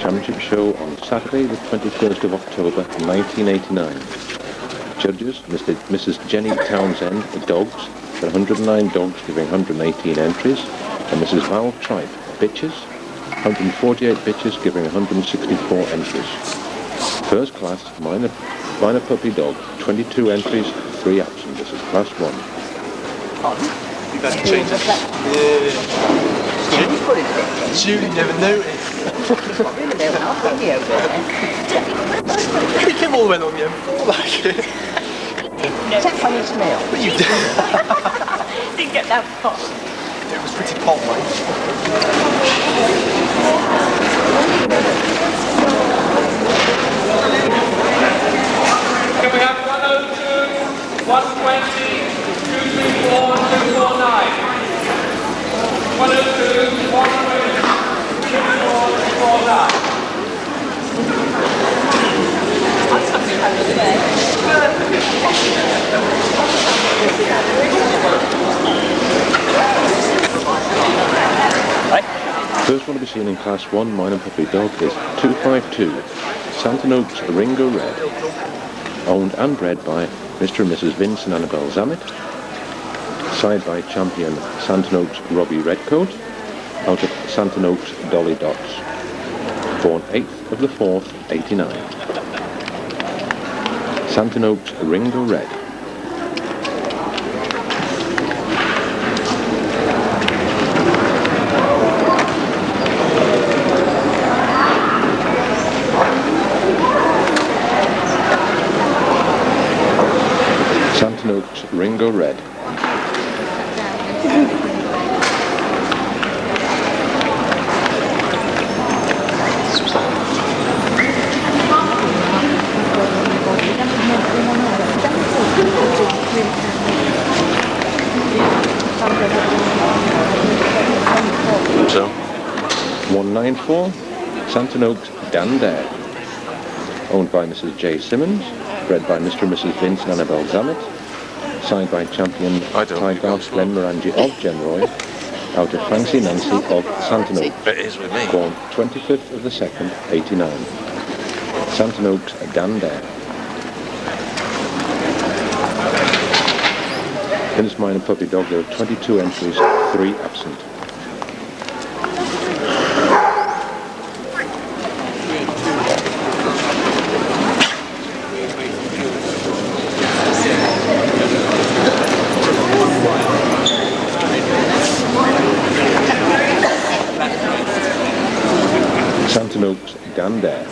Championship Show on Saturday the 21st of October 1989. Judges, Mrs. Jenny Townshend, dogs, there are 109 dogs giving 118 entries, and Mrs. Val Tripe, bitches, 148 bitches giving 164 entries. First class, minor puppy dog, 22 entries, 3 absent. This is class 1. Pardon? You've had to change it. Julie never noticed. We came all the way along the M4 like it. Tap on his nail. But you did. Didn't get that far. It was pretty pot, mate. Can we have 102, 120, 234, 249? 102, 120, 234, 249. First one to be seen in Class 1 minor puppy dog is 252 Santon Oaks Ringo Red, owned and bred by Mr. and Mrs. Vince and Annabelle Zammit, side by champion Santon Oaks Robbie Redcoat, out of Santon Oaks Dolly Dots, born 8th of the 4th, 89. Santon Oaks Ringo Red. Santon Oaks Ringo Red. So, 194 Santon Oaks Dan Dare, owned by Mrs. J. Simmons, bred by Mr. and Mrs. Vince and Annabelle Zammit, signed by champion Tygarth Glenn Morangi of Genroy, out of Fancy Nancy of Santon Oaks, born 25th of the 2nd, 89. Santon Oaks Dan Dare. In this minor puppy dog there are 22 entries, 3 absent. Santon Oaks Dan Dare.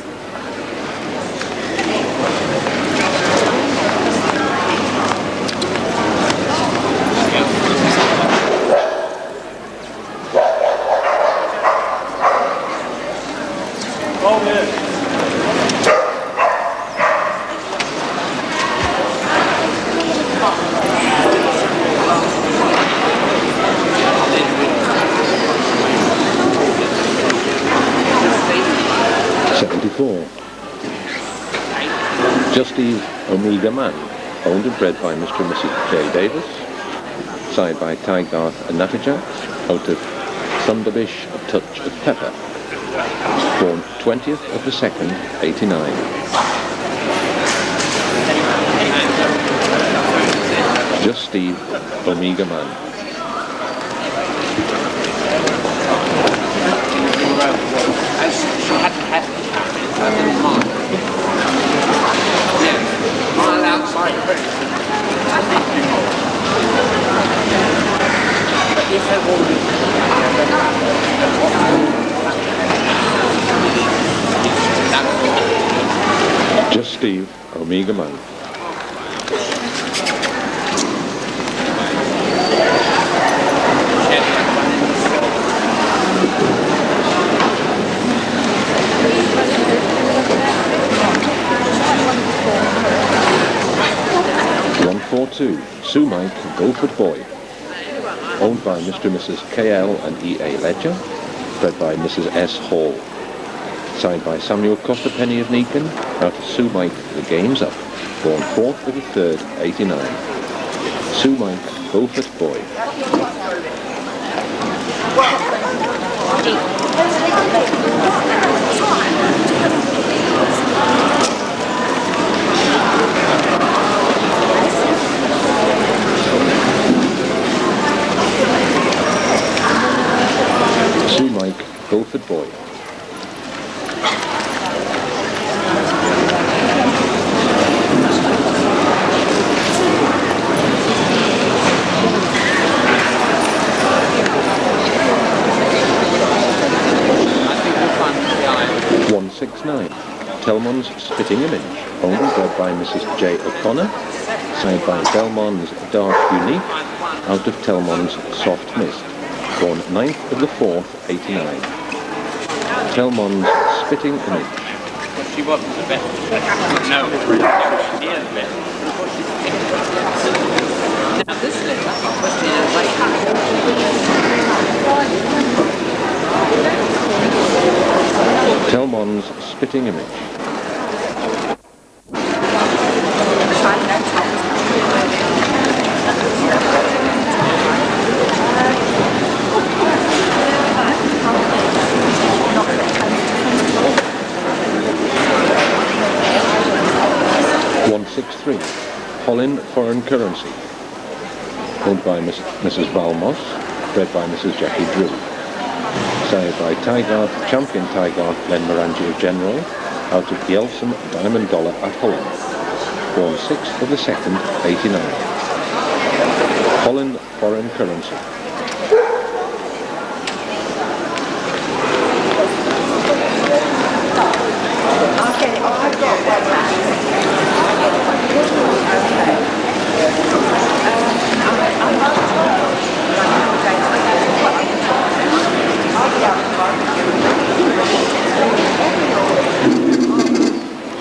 Justy Omega Man, owned and bred by Mr. and Mrs. J. Davis, signed by Tygarth and Natterjack, out of Thunderbish, A Touch of Pepper, born 20th of the 2nd, 89. Just Steve Omega Man. Just Steve Omega Man. Sue Mike Beaufort Boy, owned by Mr. and Mrs. KL and E.A. Ledger, bred by Mrs. S. Hall, signed by Samuel Costa Penny of Neacon, out of Sue Mike The Game's Up, born 4th of the 3rd, 89. Sue Mike Beaufort Boy. Boy. I think you'll find the 169. Telmon's Spitting Image, owned and bred by Mrs. J. O'Connor, signed by Belmont's Dark Unique, out of Telmon's Soft Mist, born 9th of the 4th, 89. Telmon's Spitting Image. She wasn't the best. No, she is the best. Now this Telmon's Spitting Image. Holland Foreign Currency, owned by Mrs. Valmos, bred by Mrs. Jackie Drew. Sired by Tygarth, Champion Tygarth Glenmorangie General, out of Yelsom Diamond Dollar at Holland, born 6th of the 2nd, 89. Holland Foreign Currency.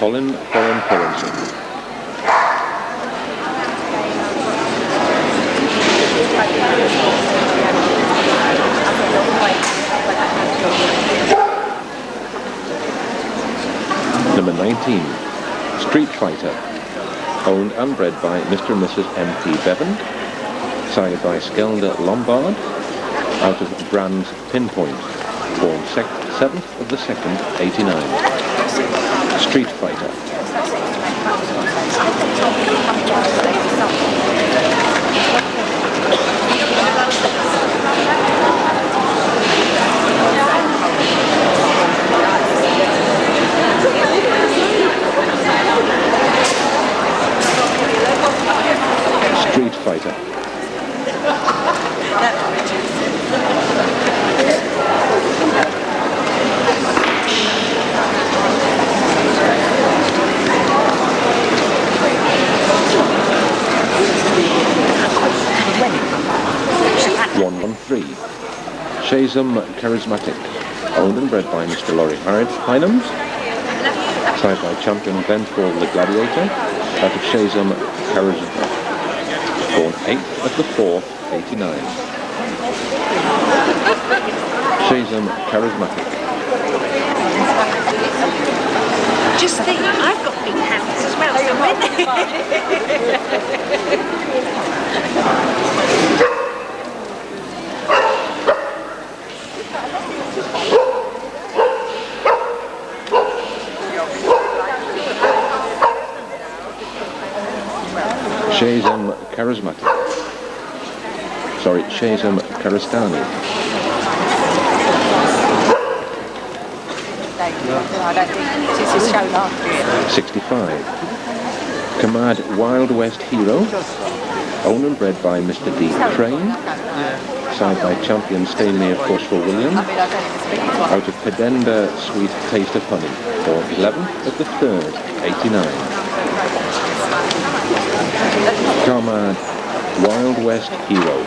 Holland Foreign Currency. Number 19, Street Fighter, owned and bred by Mr. and Mrs. M.P. Bevan, sired by Skelda Lombard, out of Brand's Pinpoint, born 7th of the 2nd, 89. Street Fighter. Street Fighter. Shazam Charismatic, owned and bred by Mr. Laurie Hynams, sired by Champion Ventfall the Gladiator, out of Shazam Charismatic, born 8th of the 4th, 89. Shazam Charismatic. Just think, I've got big hands as well, so Shazam Charismatic. Sorry, Shazam Karastani. I don't think this is shown after it. 65. Kamad Wild West Hero, owned and bred by Mr. D. Crane, sired by Champion Stainmere Forceful William, out of Pedenda Sweet Taste of Honey, born 11th of the 3rd, 89. Kamad Wild West Hero.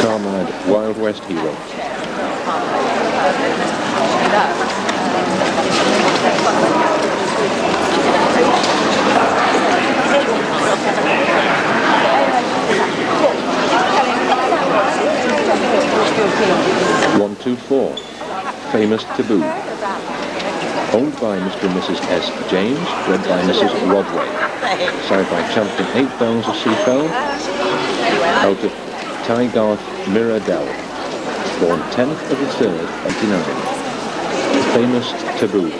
Carmad Wild West Hero. One, 2, 4. Famous Taboo. Owned by Mr. and Mrs. S. James, bred by Mrs. Rodway. Sired by Champion 8 Bells of Seafell, out of Tygarth Mirradell, born 10th of the 3rd, 89. Famous Taboo.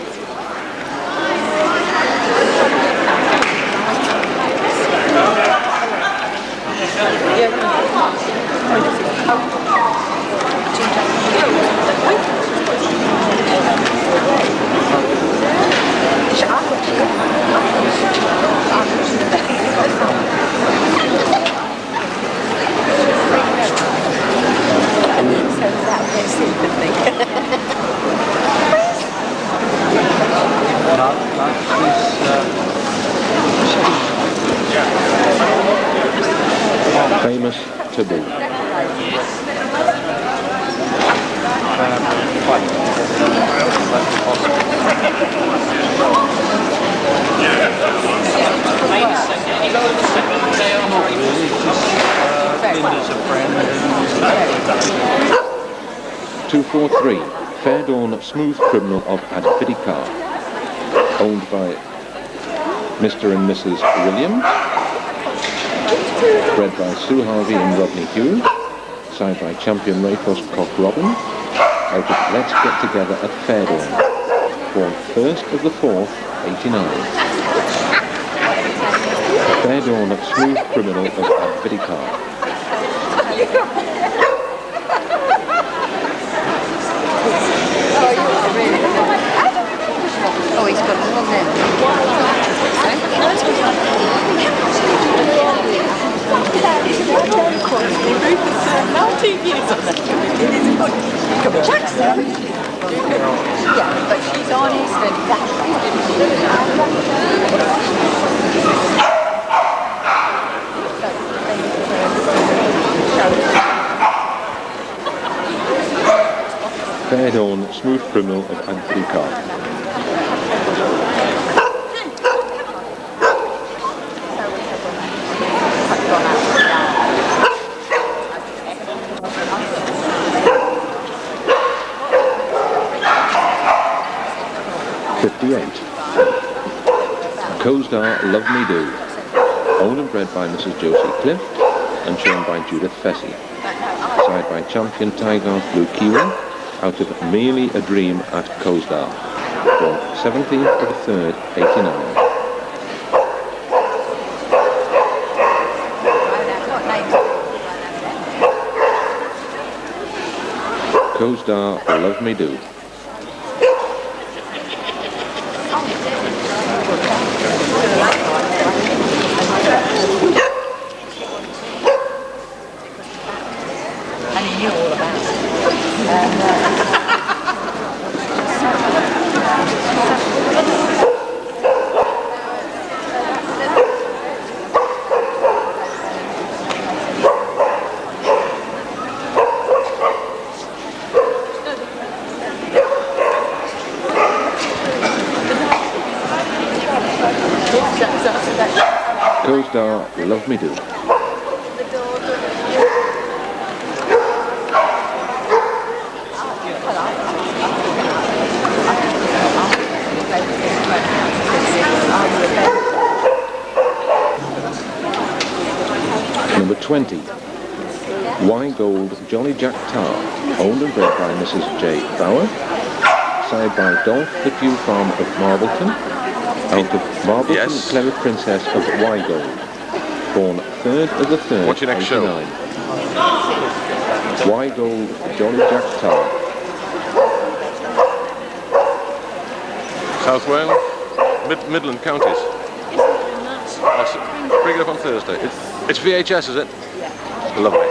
Famous Taboo. Linda's a friend. 243. Fair Dawn Smooth Criminal of Advidicar. Owned by Mr. and Mrs. Williams. Bred by Sue Harvey and Rodney Hughes. Signed by Champion Racehorse Cock Robin. Out of Let's Get Together at Fair Dawn. Born 1st of the 4th, 89. Fair Dawn Smooth Criminal of Advidicar. Oh, he's got one then. Jackson. Yeah, but she's honest and Fair Dawn Smooth Criminal of Advidicar. Co-star Love Me Do, owned and bred by Mrs. Josie Clift and shown by Judith Fessy, side by Champion Tygarth Blue Kiwi, out of Merely a Dream at Co-star, born 17th of the 3rd, 89. Co-star Love Me Do. and he knew all about it. Co-star Love Me Do. Number 20. Y Gold Jolly Jack Tar, owned and bred by Mrs. J. Bauer, side by Dolph the Pew Farm of Marbleton, out of Marbleton, Yes. Clever Princess of Y Gold, born 3rd of the 3rd, What's your next show? 89. Y Gold Jolly Jack Tar. South Wales, Midland counties. Bring it up on Thursday. It's VHS, is it? Yeah. Lovely.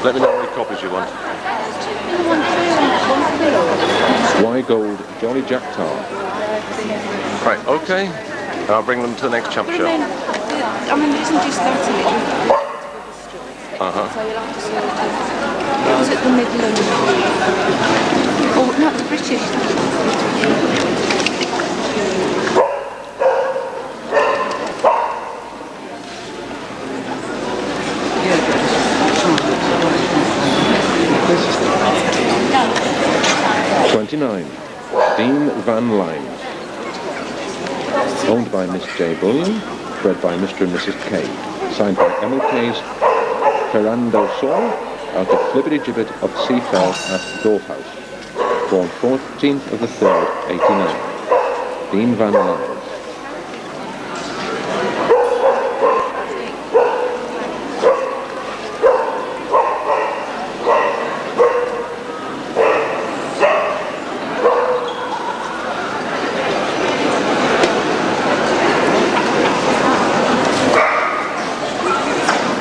Let me know how many copies you want. Y Gold Jolly Jack Tar. Right, okay. I'll bring them to the next champ show. I mean, it isn't just that, Uh-huh. so you'll have to sort of... It was at the Midland... Oh, not the British. Dean Van Lyne, owned by Miss J. Bullion, bred by Mr. and Mrs. K, signed by MLK's Ferrando Sol out of Flippity Gibbet of Seafell at Dorf House. Born 14th of the 3rd, 89. Dean Van Lyne.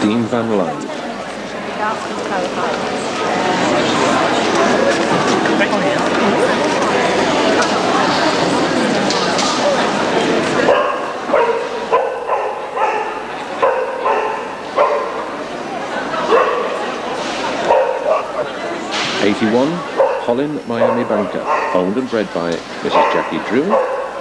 Dean Van Lyne. 81, Holland Miami Banker, owned and bred by Mrs. Jackie Drew,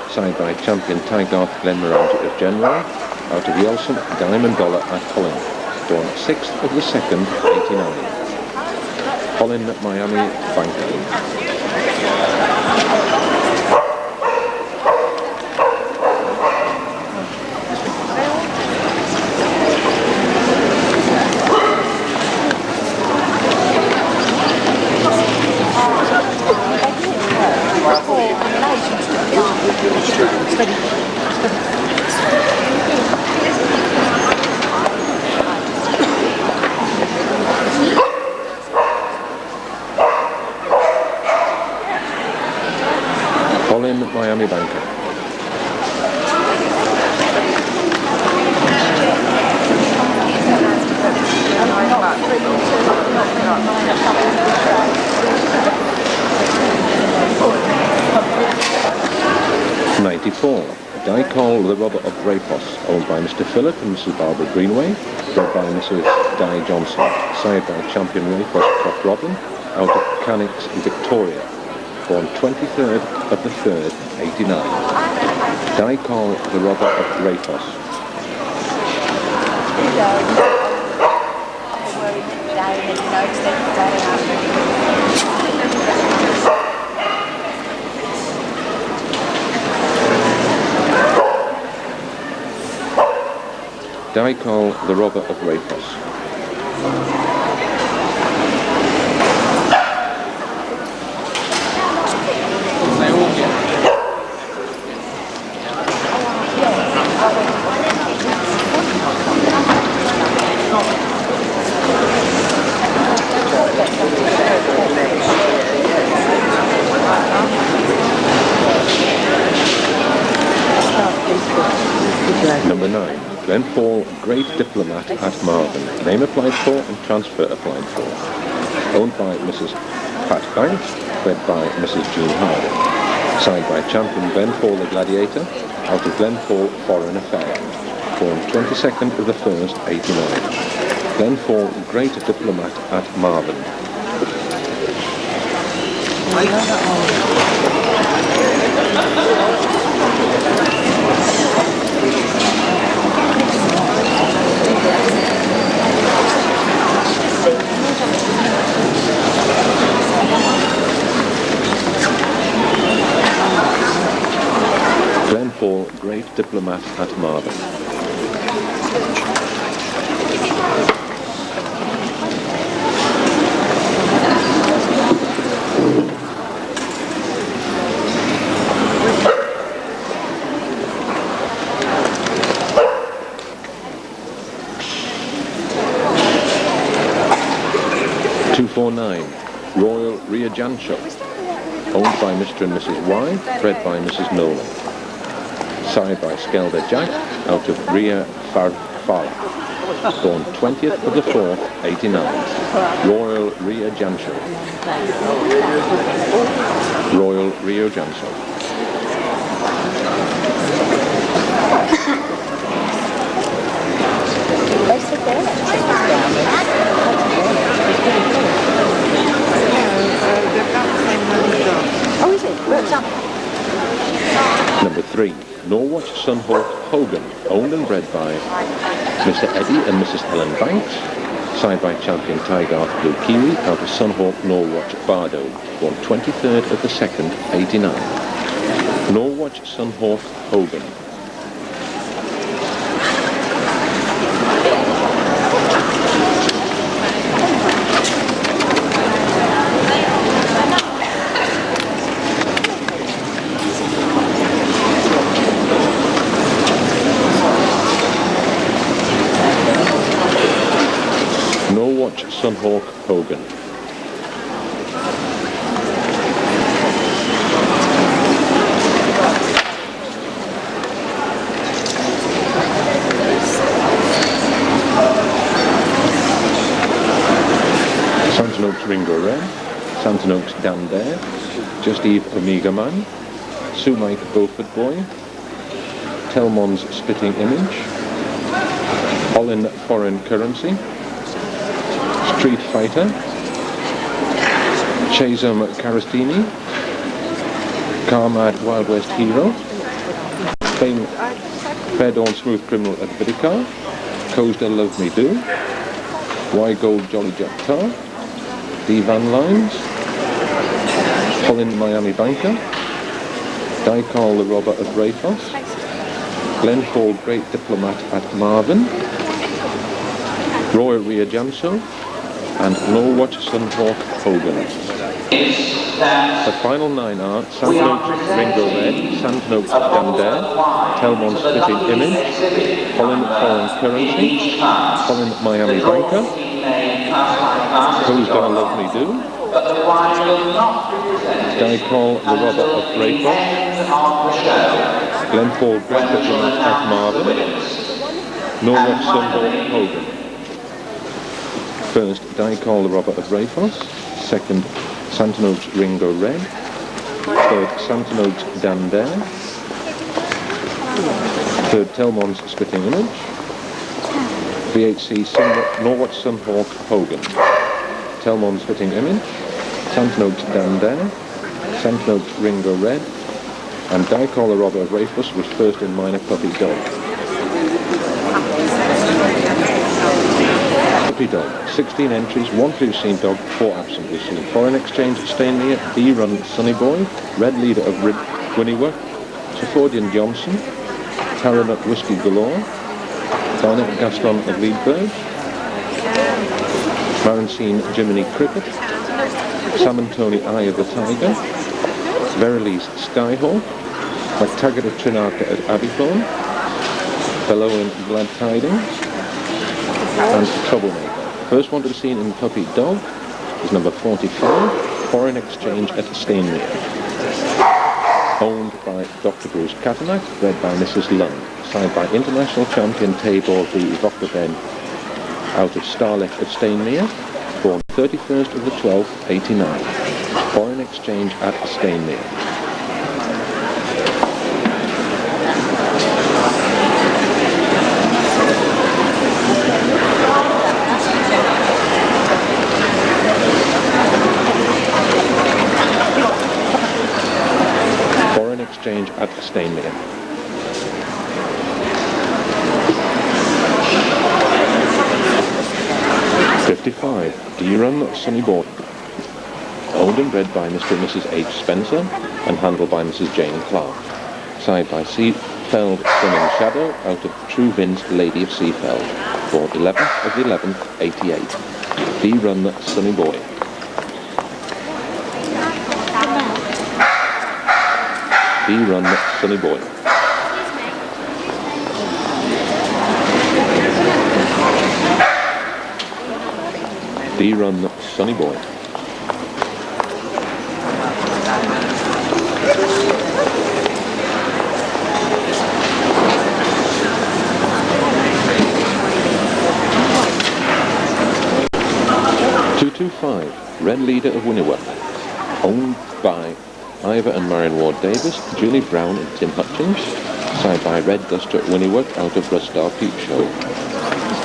signed by champion Tygarth Glenmorangie of General, out of Yelson Diamond Dollar at Holland, born 6th of the 2nd, 89. Holland Miami Banker. Miami Banker. '94, Dicol the Robber of Rapos, owned by Mr. Philip and Mrs. Barbara Greenway, bred by Mrs. Di Johnson, sired by champion Rapos Prof Robin, out of Mechanics in Victoria, born 23rd of the 3rd, 89. Dicol the Robber of Rapos. Dicol the Robber of Rapos. Number 9, Glenfall Great Diplomat at Marvin. Name applied for and transfer applied for. Owned by Mrs. Pat Banks, bred by Mrs. Jean Harding. Signed by champion Glenfall the Gladiator, out of Glenfall Foreign Affairs. Born 22nd of the 1st, 89. Glenfall Great Diplomat at Marvin. Glenfall Great Diplomat at Marvin. Royal Ria Jancho, owned by Mr. and Mrs. Y, bred by Mrs. Nolan. Sired by Skelder Jack, out of Ria Farfala, born 20th of the 4th, 89. Royal Ria Jancho. Royal Rio Jancho. Oh, is it? Where it's up? Number 3, Norwatch Sunhawk Hogan, owned and bred by Mr. Eddie and Mrs. Helen Banks, signed by champion Tygarth Blue Kiwi, out of Sunhawk Norwatch Bardo, born 23rd of the 2nd, 89. Norwatch Sunhawk Hogan. Sunhawk Hogan. Santon Oaks Ringo Red, Santon Oaks Dan Dare, Just Eve Omega Man, Sue Mike Beaufort Boy, Telmon's Spitting Image, Olin Foreign Currency, Street Fighter, Chasum Carastini, Carmad Wild West Hero, Fair Dawn Smooth Criminal at Vidicar, Coastal Love Me Do, Y Gold Jolly Jack Tar, D Van Lines, Colin Miami Banker, Dicol the Robber of Rayfos, Glenn Ford Great Diplomat at Marvin, Roy Ria Janso, and Norwatch Sunhawk Hogan. The final 9 are Santon Oaks Ringo Red, Santon Oaks Dan Dare, Telmon's Spitting Image, Colin Foreign Currency, Colin Miami Banker, Coastal Love Me Do, Dicol the Robber of Rayfos, Glenn Ford Great Diplomat at Marvin, Norwatch Sunhawk Hogan. First, Dicol the Robber of Rayfos. Second, Santon Oaks Ringo Red. Third, Santon Oaks Dan Dare. Third, Telmon's Spitting Image. VHC Norwatch Sunhawk Hogan. Telmon's Spitting Image. Santon Oaks Dan Dare. Santon Oaks Ringo Red. And Dicol the Robber of Rayfos was first in minor Puppy Dog. Puppy Dog, 16 entries, 1 pre-seen dog, 4 absently seen. Foreign Exchange Stanley, B-Run Sunny Boy, Red Leader of Winnieworth, Triffordian Johnson, Taranut Whiskey Galore, Barnett Gaston of Leadburg, Marancine Jiminy Cricket, Sam and Tony Eye of the Tiger, Verily's Skyhawk, McTaggart of Trinarca at Abbeythorn, Bellowan Glad Tidings, and Troublemaker. First one to be seen in Puppy Dog is number 45, Foreign Exchange at Stainmere. Owned by Dr. Bruce Catanack, bred by Mrs. Lund. Signed by International Champion Tabor V. Vockerben out of Starlet of Stainmere, born 31st of the 12th, 89. Foreign Exchange at Stainmere. Exchange at Stainmere. '55, D-Run Sunny Boy. Owned and bred by Mr. and Mrs. H. Spencer and handled by Mrs. Jane Clark. Signed by Seafeld Stunning Shadow out of True Vince Lady of Seafeld. Born 11th of the 11th, 88. D-Run Sunny Boy. D-Run Sunny Boy. D-Run Sunny Boy. .225, Red Leader of Winnieworth. Owned by Ivor and Marion Ward Davis, Julie Brown and Tim Hutchins, signed by Red Duster Winnieworth out of Rustar Peep Show,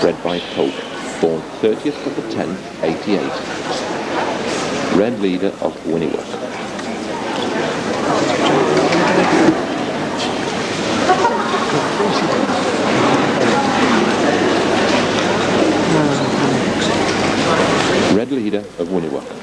bred by Pope, born 30th of the 10th, 88. Red Leader of Winnieworth. Red Leader of Winnieworth.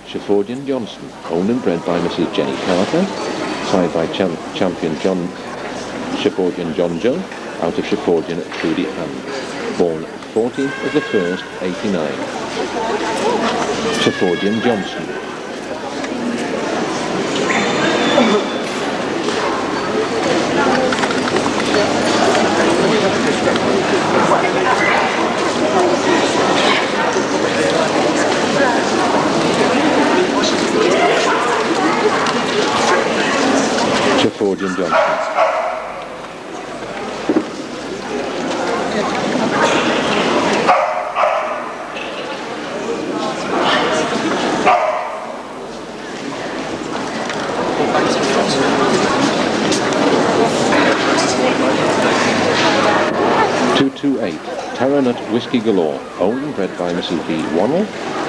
Triffordian Johnson, owned and bred by Mrs. Jenny Carter, signed by Champion Triffordian John Joe, out of Triffordian at Trudy Hand, born 14th of the 1st, 89. Trefordian Johnson. Trefordian Johnson. Taranut Whiskey Galore, owned and bred by Mrs. B. Wannell,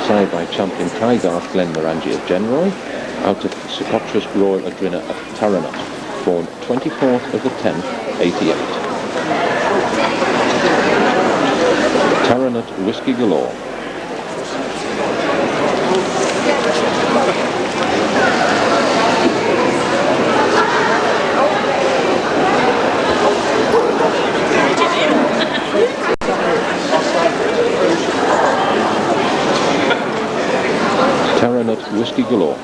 side by champion Tygarth Glenmorangie of Genroy, out of Secotras Royal Adrina at Taranut, born 24th of the 10th, 88. Taranut Whiskey Galore. Taranut Whiskey Galore.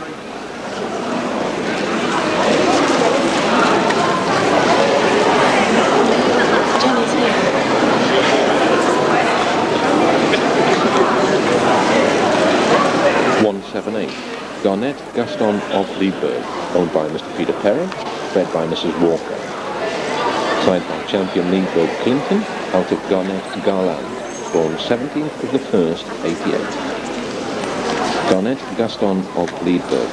Garnett Gaston of Liedberg, owned by Mr. Peter Perrin, bred by Mrs. Walker. Side by champion Liedberg Clinton, out of Garnett Garland, born 17th of the 1st, 88. Garnett Gaston of Liedberg.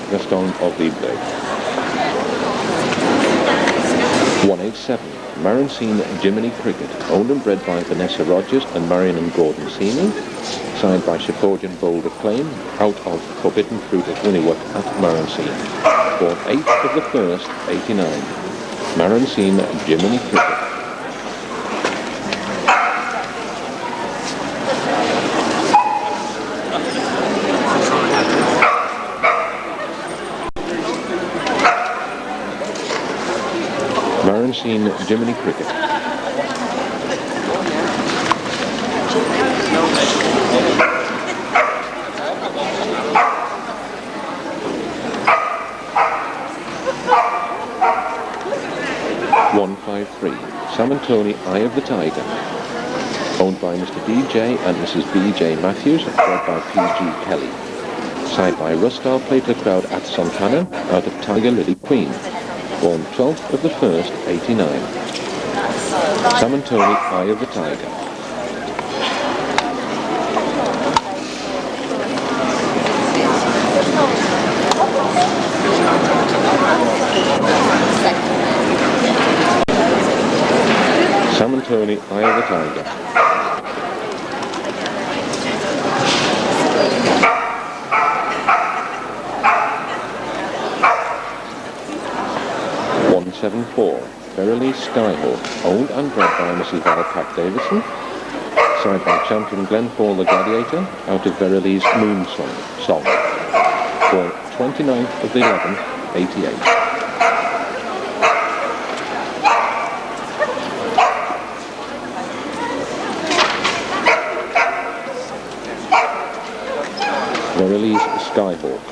Gaston of Liedberg. 187. Marancine Jiminy Cricket, owned and bred by Vanessa Rogers and Marion and Gordon Seeney, signed by Sheppardian Boulder Claim, out of Forbidden Fruit at Wynnewood at Marancine, born 8th of the 1st, 89. Marancine Jiminy Cricket. Marancine Jiminy Cricket. Sam and Tony Eye of the Tiger, owned by Mr. DJ and Mrs. B.J. Matthews, bred by P.G. Kelly. Side by Rustar Platelet Crowd at Santana, out of Tiger Lily Queen, born 12th of the 1st, 89. Sam and Tony Eye of the Tiger. Sam and Tony Eye of the Tiger. Verily Skyhawk, owned and bred by Mrs. Val Pack Davison, side by champion Glenfall the Gladiator, out of Verily's Moon Song, born 29th of the 11th, 88. Verily's Skyhawk.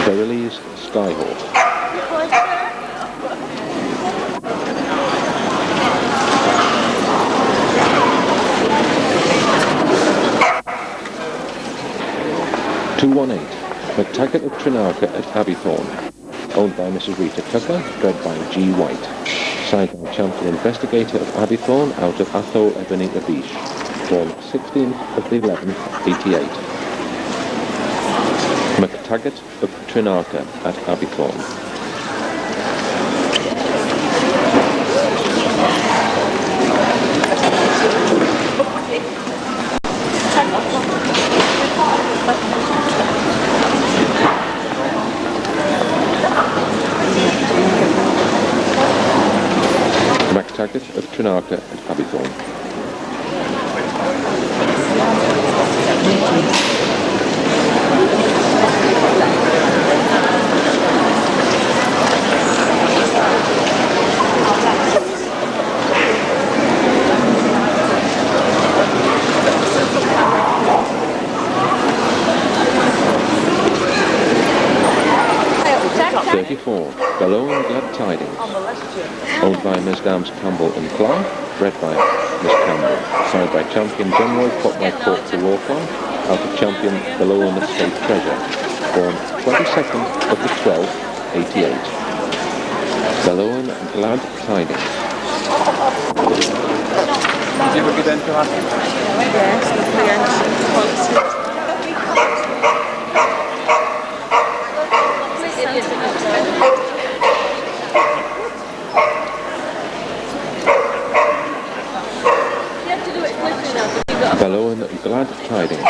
Verily's Skyhawk. McTaggart of Trinarca at Abbeythorne, owned by Mrs. Rita Tucker, bred by G. White. Side by champion investigator of Abbeythorne, out of Athol Ebony Abish, born 16th of the 11th, 88. McTaggart McTaggart of Trinarca at Aberthorn. McTaggart of Trinarca at Aberthorn. Below and Glad Tidings, owned by Ms. Dams Campbell and Clark, bred by Miss Campbell, signed by Champion General, put by Court to Warcon, out of Champion Below and the State Treasure, born 22nd of the 12th, 88. Below and Glad Tidings. Did you have a good end to that? Below and Glad Tidings.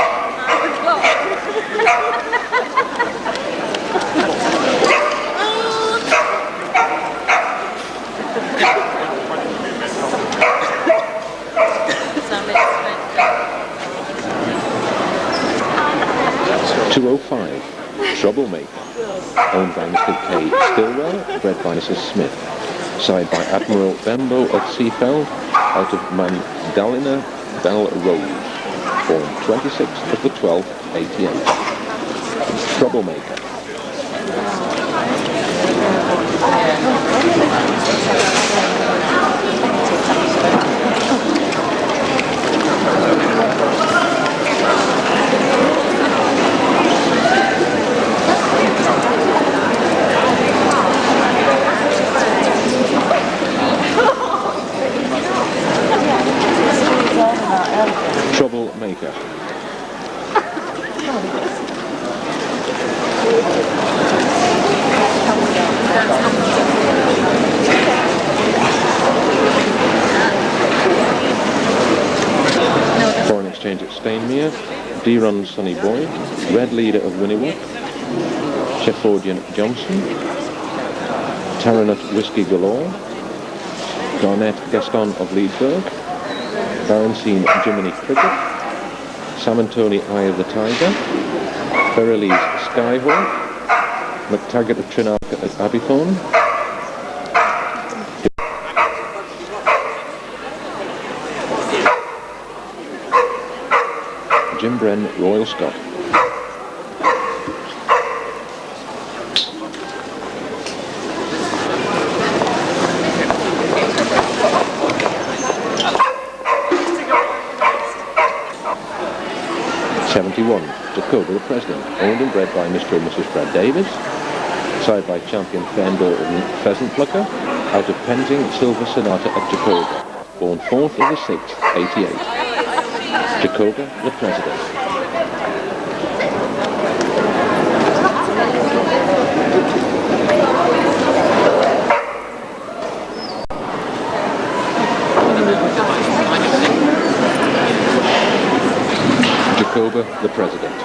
$205, Troublemaker, owned by Mr. K. Stillwell, bred by Mrs. Smith, signed by Admiral Bembo of Seafeld, out of Magdalena Bell Rose, born 26th of the 12th, 88. Troublemaker. Troublemaker. Foreign Exchange at Stainmere, D-Run Sonny Boy, Red Leader of Winniwook, Sheffordian Johnson, Taranut Whiskey Galore, Garnett Gaston of Leedberg, Baroncine Jiminy Cricket, Samantoni Eye of the Tiger, Ferrelly's Skyhawk, McTaggart of Trinarca at Aberthorn, Jim Bren Royal Scot. Jacoba the President, owned and bred by Mr. and Mrs. Brad Davis, side by Champion Fendor and Pheasant Plucker, out of Penzing Silver Sonata at Jacoba, born 4th of the 6th, 88. Jacoba the President. Jacoba the President.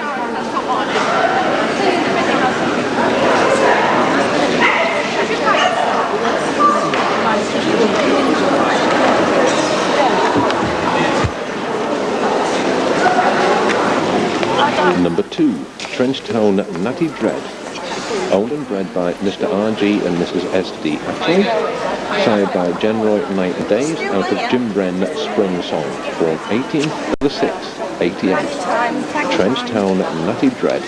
Number 2, Trenchtown Natty Dread, owned and bred by Mr. R.G. and Mrs. S.D. Atwell, sired by General Night and Days, out of Jim Bren Spring Song, born 18th of the 6th, 88. Trenchtown Natty Dread.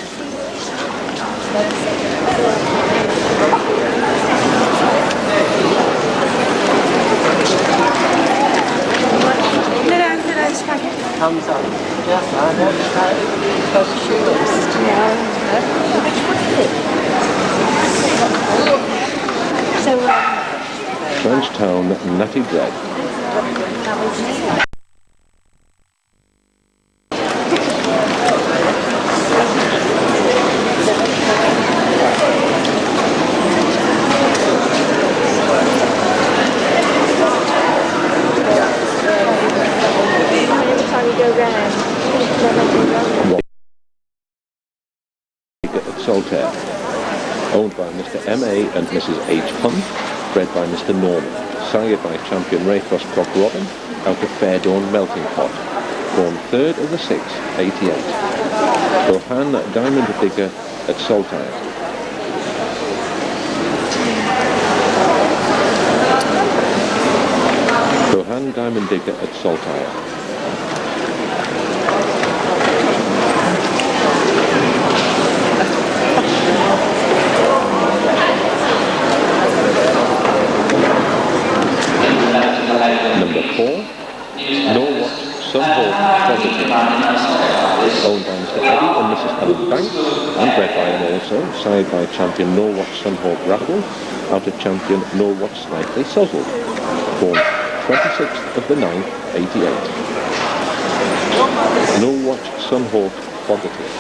Thumbs up. Yes, I have Trenchtown Natty Dread. Saltaire. Owned by Mr. M.A. and Mrs. H. Hunt, bred by Mr. Norman, sired by champion Raycross Cock Robin, out of Fairdawn Melting Pot, born 3rd of the 6th, 88. Rohan Diamond Digger at Saltaire. Rohan Diamond Digger at Saltaire. Number 4, Norwalk Sunhawk Positive, owned by Mr. Eddie and Mrs. Helen Banks, and bred by him also, sired by champion Norwalk Sunhawk Raffle, out of champion Norwalk Slightly Suzzled, born 26th of the 9th, 88. Norwalk Sunhawk Positive.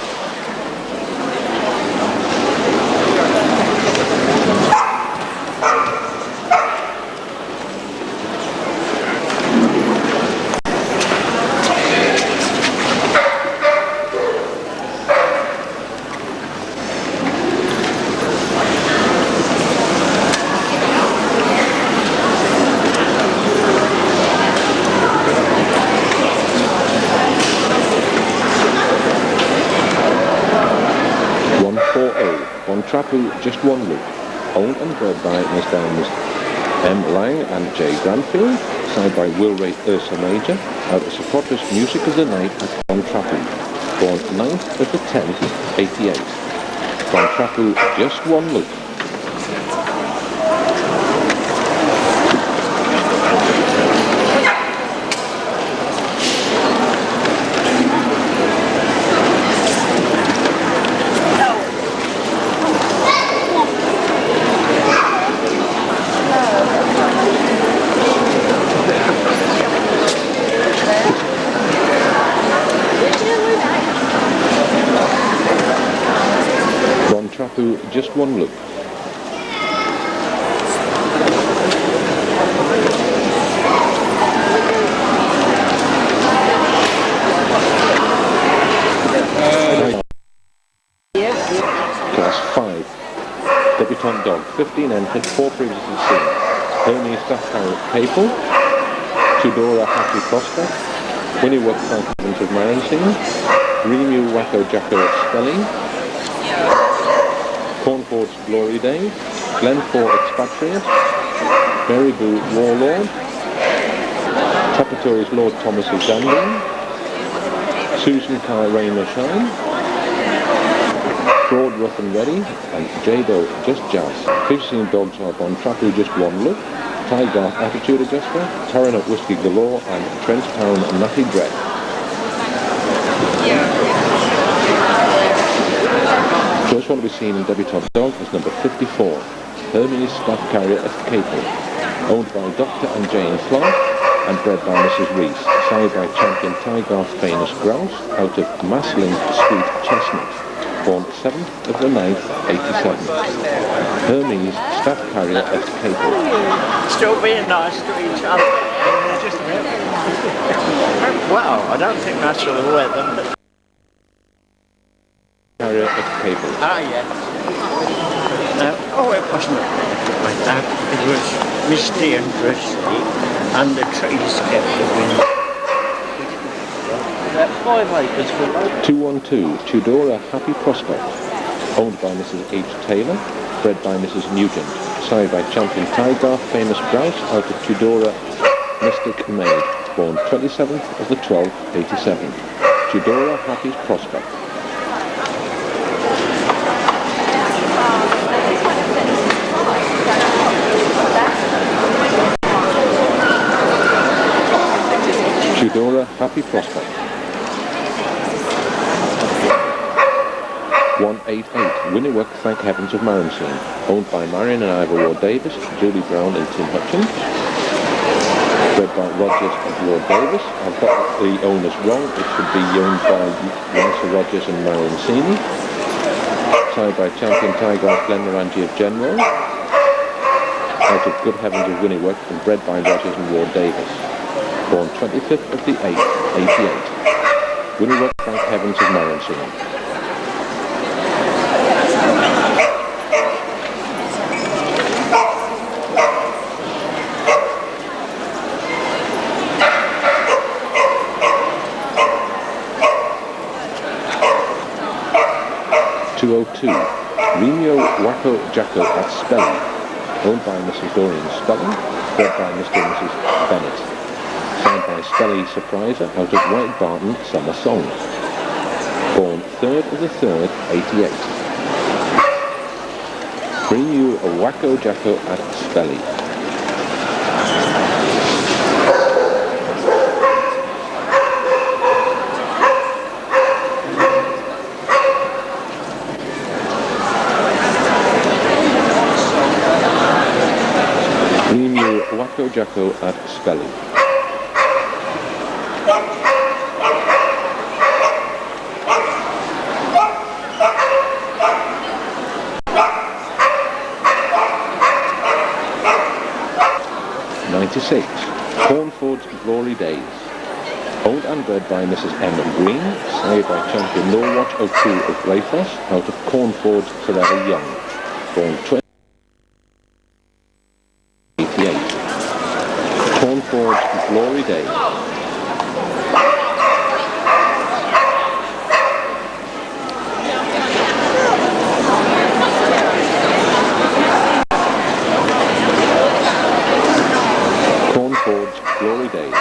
Trapu, just one loop, owned and bred by Miss Downs M. Lang and J. Granfield, signed by Will Ray Ursa Major, out of Socotra's Music of the Night at Von Trapu, born 9th of the 10th, 88. Von Trapu, just one loop. Just one look. Class 5. Debutant dog, 15 entered, 4 previously seen. Hermes Staff Capel, Tudora Happy Prospect, Winnie Work Frank Evans of Marensinger, Remu Wacko Jacko at Spelling, Cornford's Glory Days, Glenford Expatriate, Mary Boo Warlord, Trapatori's Lord Thomas of Zandine, Susan Carr Rainer Shine, Broad Rough and Ready, and Jado Just Jazz. Previously dogs are on Trapu Just One Look, Tygarth Attitude Adjuster, Taranut Whiskey Galore, and Trent Town Natty Dread. First one to be seen in debutante dog is number 54, Hermes Staff Carrier at Capel, owned by Dr. and Jane Clark, and bred by Mrs. Reese, sired by champion Tygarth Famous Grouse, out of Maslin Sweet Chestnut, born 7th of the 9th, 87. Hermes Staff Carrier at Capel. Still being nice to each other. Just a minute. Well, I don't think that's the way them. Carrier at Capel. Ah, yes. Oh, it wasn't like that. It was misty and dressy, and the trees kept the wind. 5 acres for 212, Tudora Happy Prospect, owned by Mrs. H. Taylor, bred by Mrs. Nugent, sired by champion Tygarth Famous Grouse, out of Tudora Mystic Maid, born 27th of the 12th, 87. Tudora Happy Prospect. Tudora Happy Prospect. 188, Winniwook Thank Heavens of Marensinger, owned by Marion and Ivor Ward Davis, Julie Brown and Tim Hutchins, bred by Rogers and Ward Davis. I've got the owners wrong, it should be owned by Lisa Rogers and Marion Sini, sired by champion Tygarth Glenmorangie of General, out of Good Heavens of Winniwook, and bred by Rogers and Ward Davis, born 25th of the 8th, 88. Winniwook Thank Heavens of Marensinger. 202. Remio Wacko Jacko at Spelling, owned by Mrs. Dorian Spelling, bred by Mr. and Mrs. Bennett. Signed by Spelly Surpriser out of White Barton Summer Song. Born 3rd of the 3rd, 88. Remio Wacko Jacko at Spelly. Wacko Jacko at Spelling. '96. Cornford's Glory Days. Owned and bred by Mrs. M. Green, sired by champion Norwatch O'Toole of Greyfrost, out of Cornford's Forever Young. Born 88. Cornford's Glory Days. Cornford's Glory Days.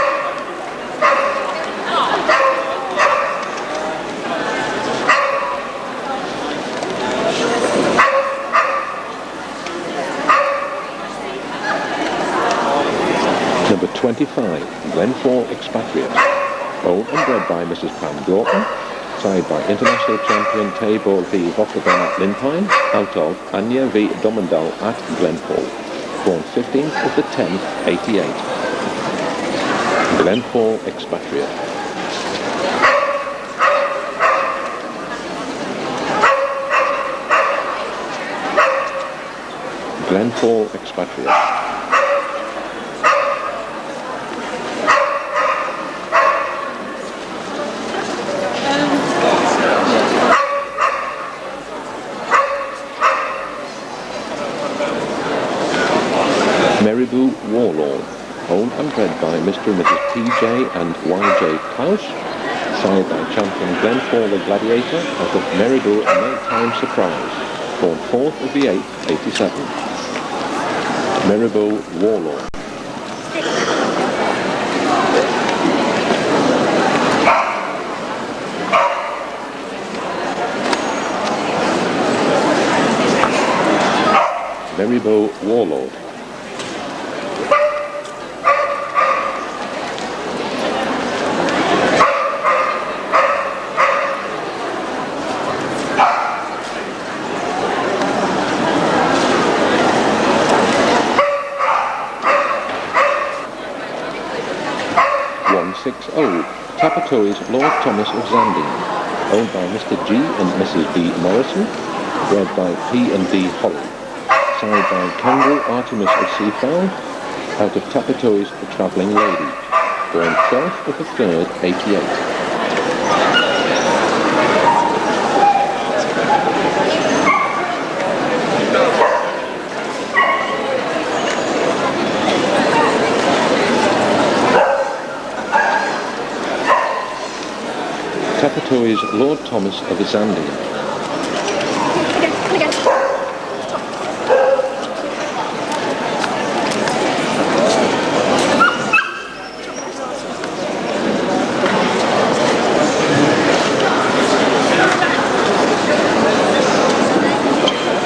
Number 25, Glenfall Expatriate. Owned and bred by Mrs. Pam Gorton, sired by international champion Tabor v. Vokabon at Limpine, out of Anya v. Domendal at Glenfall. Born 15th of the 10th, 88. Glenfall Expatriate. Glenfall Expatriate. Meriboo Warlord, owned and bred by Mr. and Mrs. P.J. and Y.J. Klaus, sired by champion Glenfall the Gladiator out of Meriboo Nighttime Surprise, born 4th of the 8th, 87. Meriboo Warlord. Meriboo Warlord. Tapatoy's Lord Thomas of Zandine, owned by Mr. G and Mrs. B. Morrison, bred by P and D. Holly, sired by Kendall Artemis of Seafowl, out of Tapatoy's The Travelling Lady, born 12th of the 3rd, 88. Tapatoy's Lord Thomas of Zandine.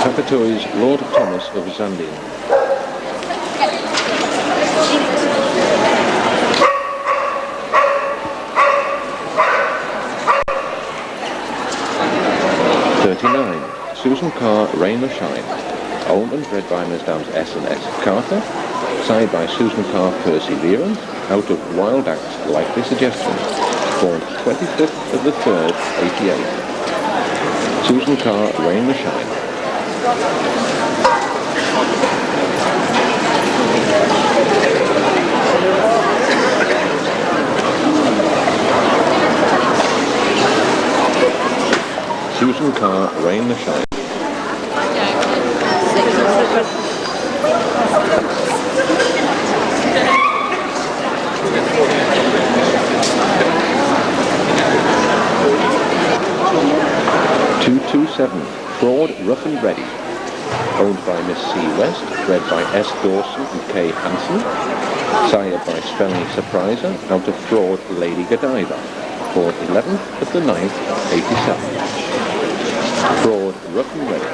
Tapatoy's Lord Thomas of Zandine. Susan Carr, Rain or Shine, owned and bred by Ms. Dams S and S Carter, sired by Susan Carr Perseverance, out of Wild Acts Likely Suggestions, born 25th of the 3rd, 88. Susan Carr, Rain or Shine. Susan Carr, Rain or Shine. $227. Fraud Rough and Ready, owned by Miss C. West, bred by S. Dawson and K. Hansen, sired by Spelling Surpriser, out of Fraud Lady Godiva, born 11th of the 9th, 87. Fraud Rough and Ready.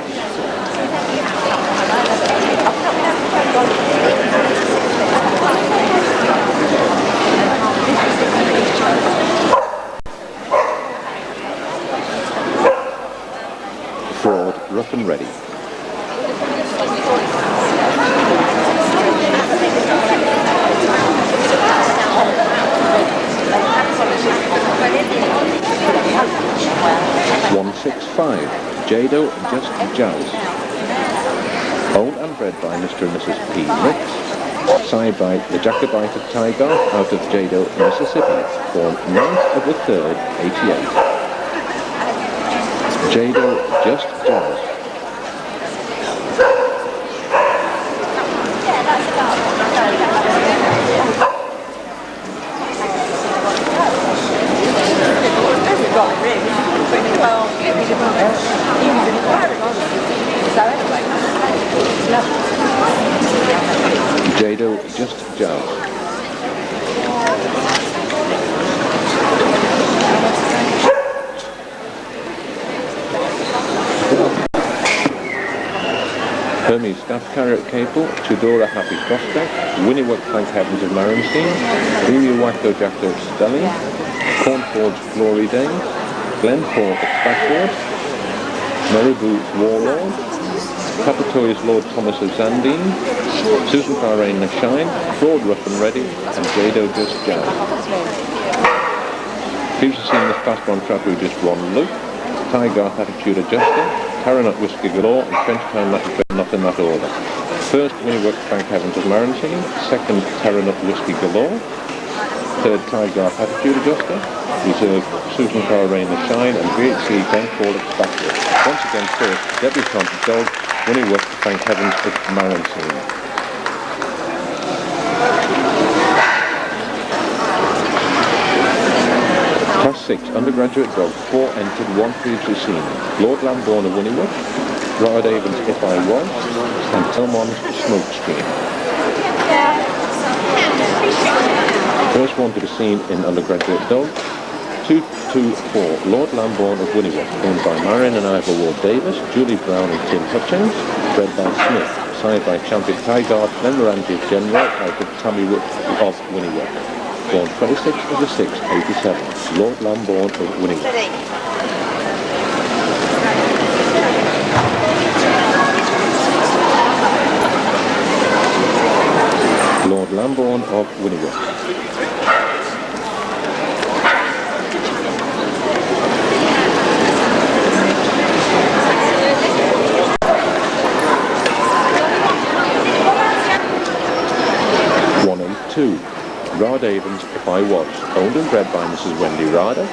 Fraud Rough and Ready. $165. Jado Just Jazz. Owned and bred by Mr. and Mrs. P. Ricks. Sired by the Jacobite of Tiger, out of Jado, Mississippi, born 9th of the 3rd, 88. Jado Just Jazz. Jado Just Jazz. Hermes Staff Carrier at Capel, Tudora Happy Prospect, Winniwood Thank Heavens of Marenstein, Lily Wacko Jacko of Stelling, Cornforge Glory Days, Glenport at Spafford, Maribou Warlord, Papatoy's Lord Thomas of Zandine, Susan Farrain the Shine, Fraud Rough and Ready, and Jado Just Jazz. Previously seen the Fast One Trap who just won Luke, Tygarth Attitude Adjuster, Taranut Whiskey Galore, and French Town Latin not in that order. First, Winniwood Thank Heavens of Marenstein, second, Taranut Whiskey Galore, third, Tygarth Attitude Adjuster, reserve, Susan Farrain the Shine, and VHC Glenford at Spafford. Once again, first, debutante dog, Winniwood Thank Heavens of Marenstein. Class 6, undergraduate dog, 4 entered, 1 previously seen. Lord Lambourne of Winniwood, Rod Avon's If I Was, and Telmon's Smokescreen. First one to be seen in undergraduate dog, 224, Lord Lambourne of Winniwood, owned by Marion and Ivor Ward Davis, Julie Brown and Tim Hutchins, bred by Smith, sired by Champion Tygarth, Glenmorangie General, out of Tammy Wood of Winniwood, born 26th of the 6th, 87, Lord Lambourne of Winniwood. Lord Lambourne of Winniwood. Rod Avon's If I Was, owned and bred by Mrs. Wendy Rada,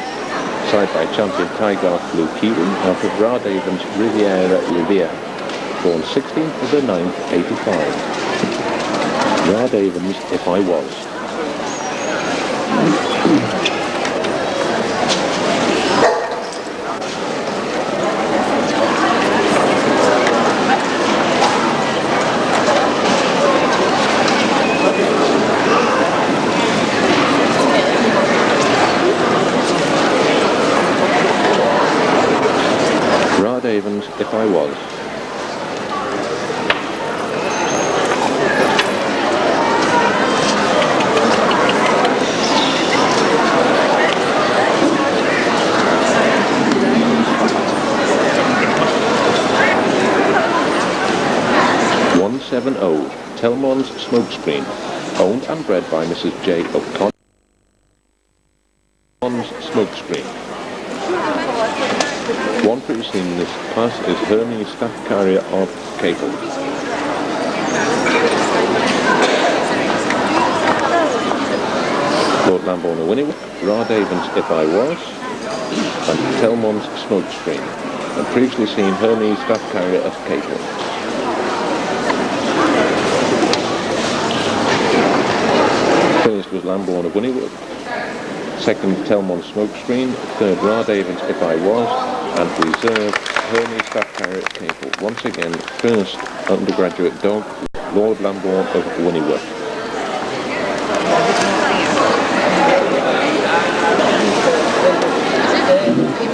sired by Champion Tygarth Blue Kiwi, out of Rod Avon's Riviera, born 16th of the 9th, 85. Rod Avon's If I Was. Avon's If I Was. $170, Telmon's Smokescreen, owned and bred by Mrs. J. O'Connor. Telmon's Smokescreen. One previously in this class is Hermes Staff Carrier of Capel. Lord Lambourne of Winniwood, Rod Avon's If I Was, and Telmon's Smokescreen, and previously seen Hermes Staff Carrier of Capel. First was Lambourne of Winniwood, second Telmon's Smokescreen, third Rod Avon's If I Was, and reserve Hermes Staff Pirate Cable. Once again, first undergraduate dog, Lord Lambourne of Wynneworth.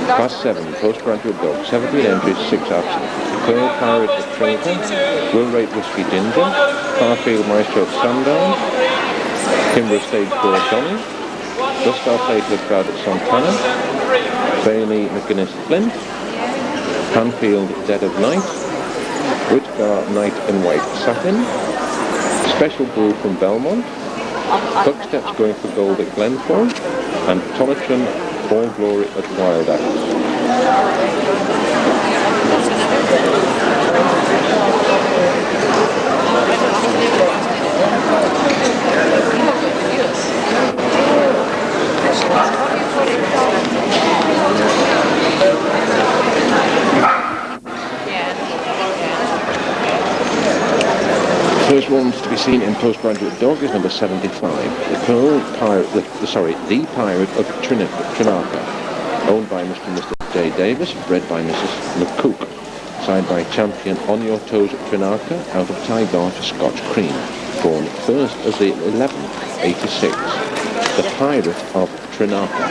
Class 7, postgraduate dog, 17 entries, 6 absent. Pearl Pirate of Trinity, Will Rate Whiskey Ginger, Farfield Maestro of Sandown, Kimbrough Stage 4 Johnny, Gustav Plater Crowd at Santana, Bailey McGuinness Flint, Panfield Dead of Night, Whitgar Night and White Satin, Special Brew from Belmont, Bucksteps going for gold at Glenford, and Tolletron All Glory at Wild Axe. First ones to be seen in postgraduate dog is number 75, the Pirate of Trinarca, owned by Mr. and Mr. J. Davis, bred by Mrs. McCook, signed by champion On Your Toes at Trinarca, out of Tygarch Scotch Cream, born 1st of the 11th, 86, the Pirate of Trinarca.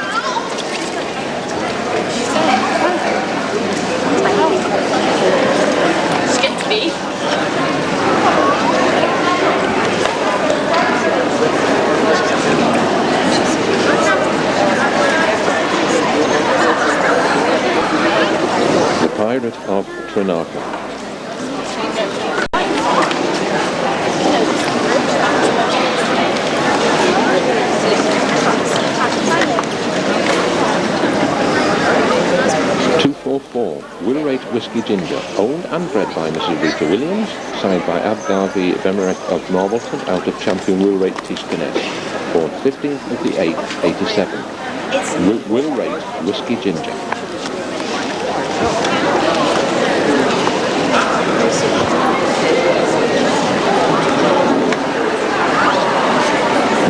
Skip me. The Pirate of Trinarca. Will Rate Whiskey Ginger, owned and bred by Mrs. Rita Williams, signed by Abgar V. Vemerek of Marbleton, out of champion Will Rate Tiscanet, born 15th of the 8th, 87. Will Rate Whiskey Ginger.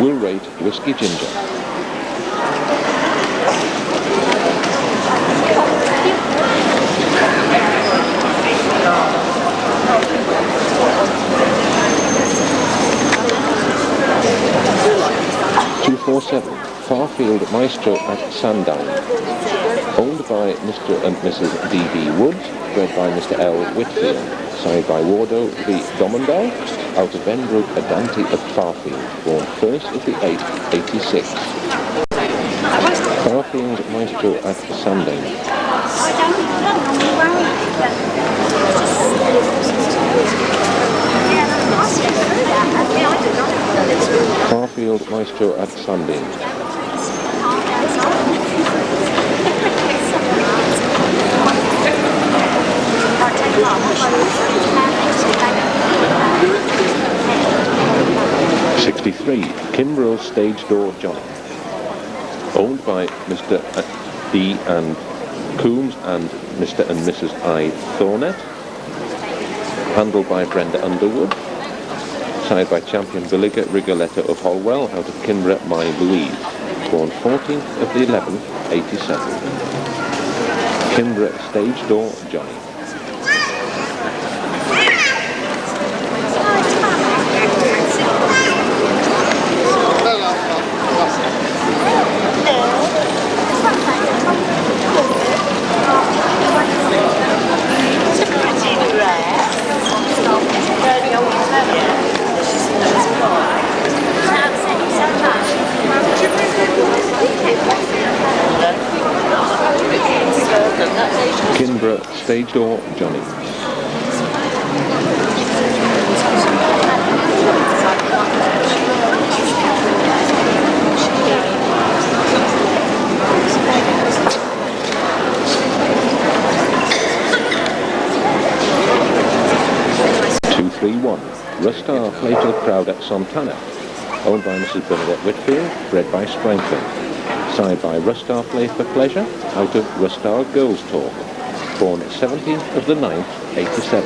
Will Rate Whiskey Ginger. Farfield Maestro at Sandown, owned by Mr. and Mrs. D.B. Woods, bred by Mr. L. Whitfield, signed by Wardo V. Domandel, out of Benbrook Adante at Farfield, born 1st of the 8th, 86. Farfield Maestro at Sandown. Farfield Maestro at Sunbeam. Kimbrough Stage Door Johnny, owned by Mr. D. and Coombs and Mr. and Mrs. I. Thornett, handled by Brenda Underwood, signed by champion Villiger Rigoletta of Holwell, out of Kimbrough, my Louise, born 14th of the 11th, 87. Kimbrough Stage Door Johnny. Kimbrough Stage Door Johnny. Rustar Plato Crowd at Santana, owned by Mrs. Bernadette Whitfield, bred by Sprankling, signed by Rustar Play for Pleasure, out of Rustar Girls Talk, born 17th of the 9th, 87.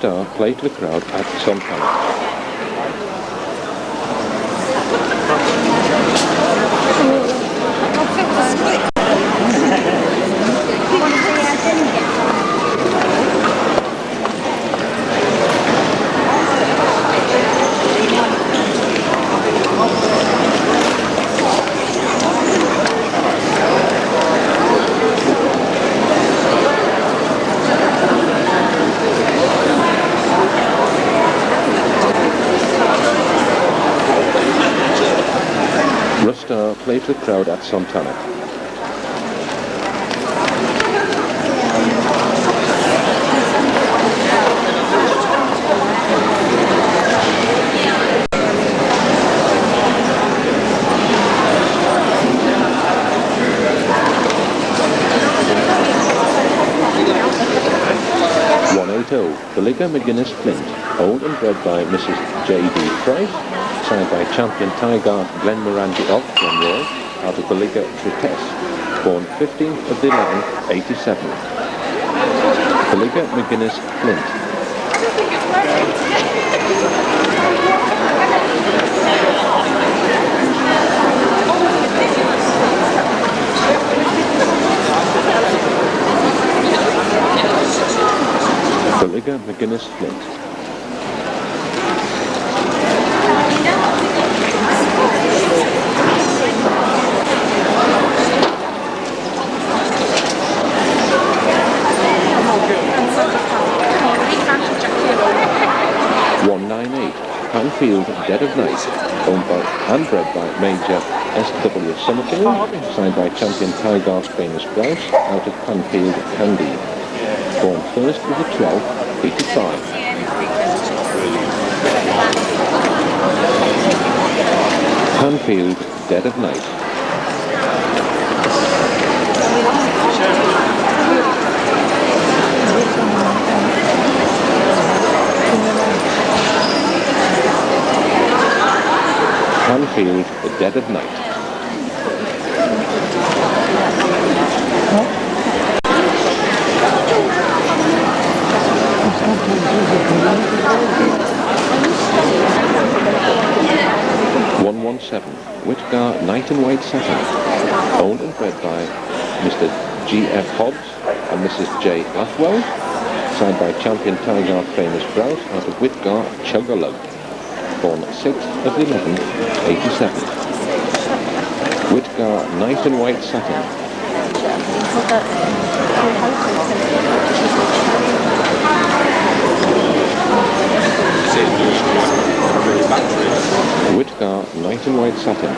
Star play to the crowd at Townshend. Star play to the crowd at Townshend. 180, Billiger McGuinness Flint, owned and bred by Mrs. J.D. Tripe, signed by champion Tiger Glen Morangi of Glenroy, out of Billiger Tripe, born 15th of the 11th, 87. Billiger McGuinness Flint. Billiger McGuinness Flint. Field Dead of Night, owned by and bred by Major S.W. Summerfield, signed by champion Tygar's famous grouse, out of Panfield, Candy. Born 1st of the 12th, 85. Panfield Dead of Night. Panfield, the Dead of Night. (117) Whitgar Night and White Satin, owned and bred by Mr. G.F. Hobbs and Mrs. J. Athwell, signed by champion Tiger famous grouse, out of Whitgar Chuggalug. Born 6th of the 11th, 87. Whitgar Night and White Satin. Whitgar Night and White Satin.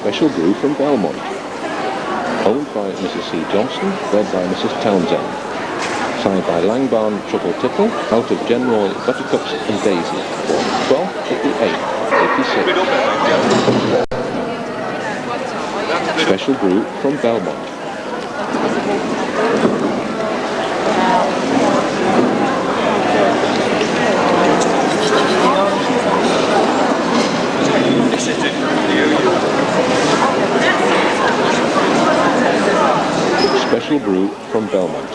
Special brew from Belmont, owned by Mrs. C. Johnson, bred by Mrs. Townshend, signed by Langbarn Triple Tipple, out of General Buttercups and Daisy, born 12th of the 8th, 86. Special brew from Belmont. Special brew from Belmont.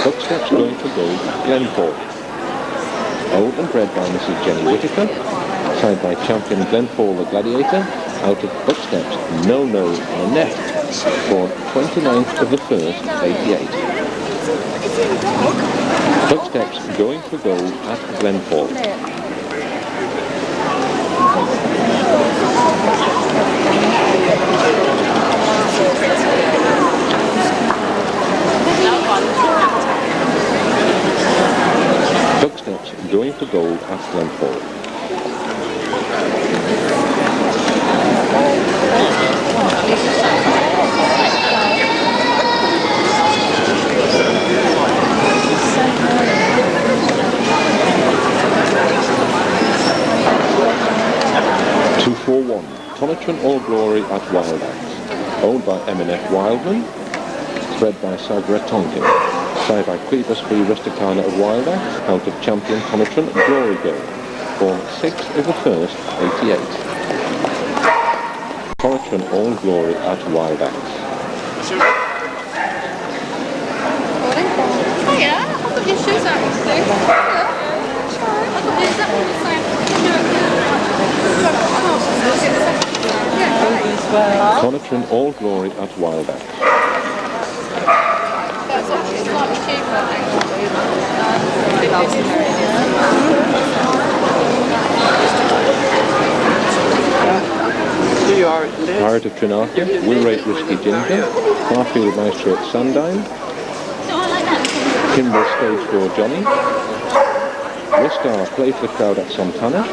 Footsteps going for gold, Glenford. Owned and bred by Mrs. Jenny Whittaker, signed by champion Glenford the Gladiator, out of Footsteps, No No on a Net, born 29th of the 1st, 88. Footsteps going for gold at Glenford. Footsteps going for gold at Glenford. Townshend All Glory at Wild Axe, owned by M&F Wildman, bred by Sagra Tonkin, sired by Quibus V Rusticana of Wild Axe, out of champion Townshend Glory Girl, born 6th of the 1st, 88. Townshend All Glory at Wild Axe. Oh yeah, I've got your shoes out. I've got the exact same. Townshend All Glory at Wild Axe. That's actually slightly cheaper. Pirate of Trinarca, Will-Rate Whiskey Ginger, Farfield Maestro at Sandine, Kimball Stage 4 Johnny, Rustar Play for the Crowd at Santana,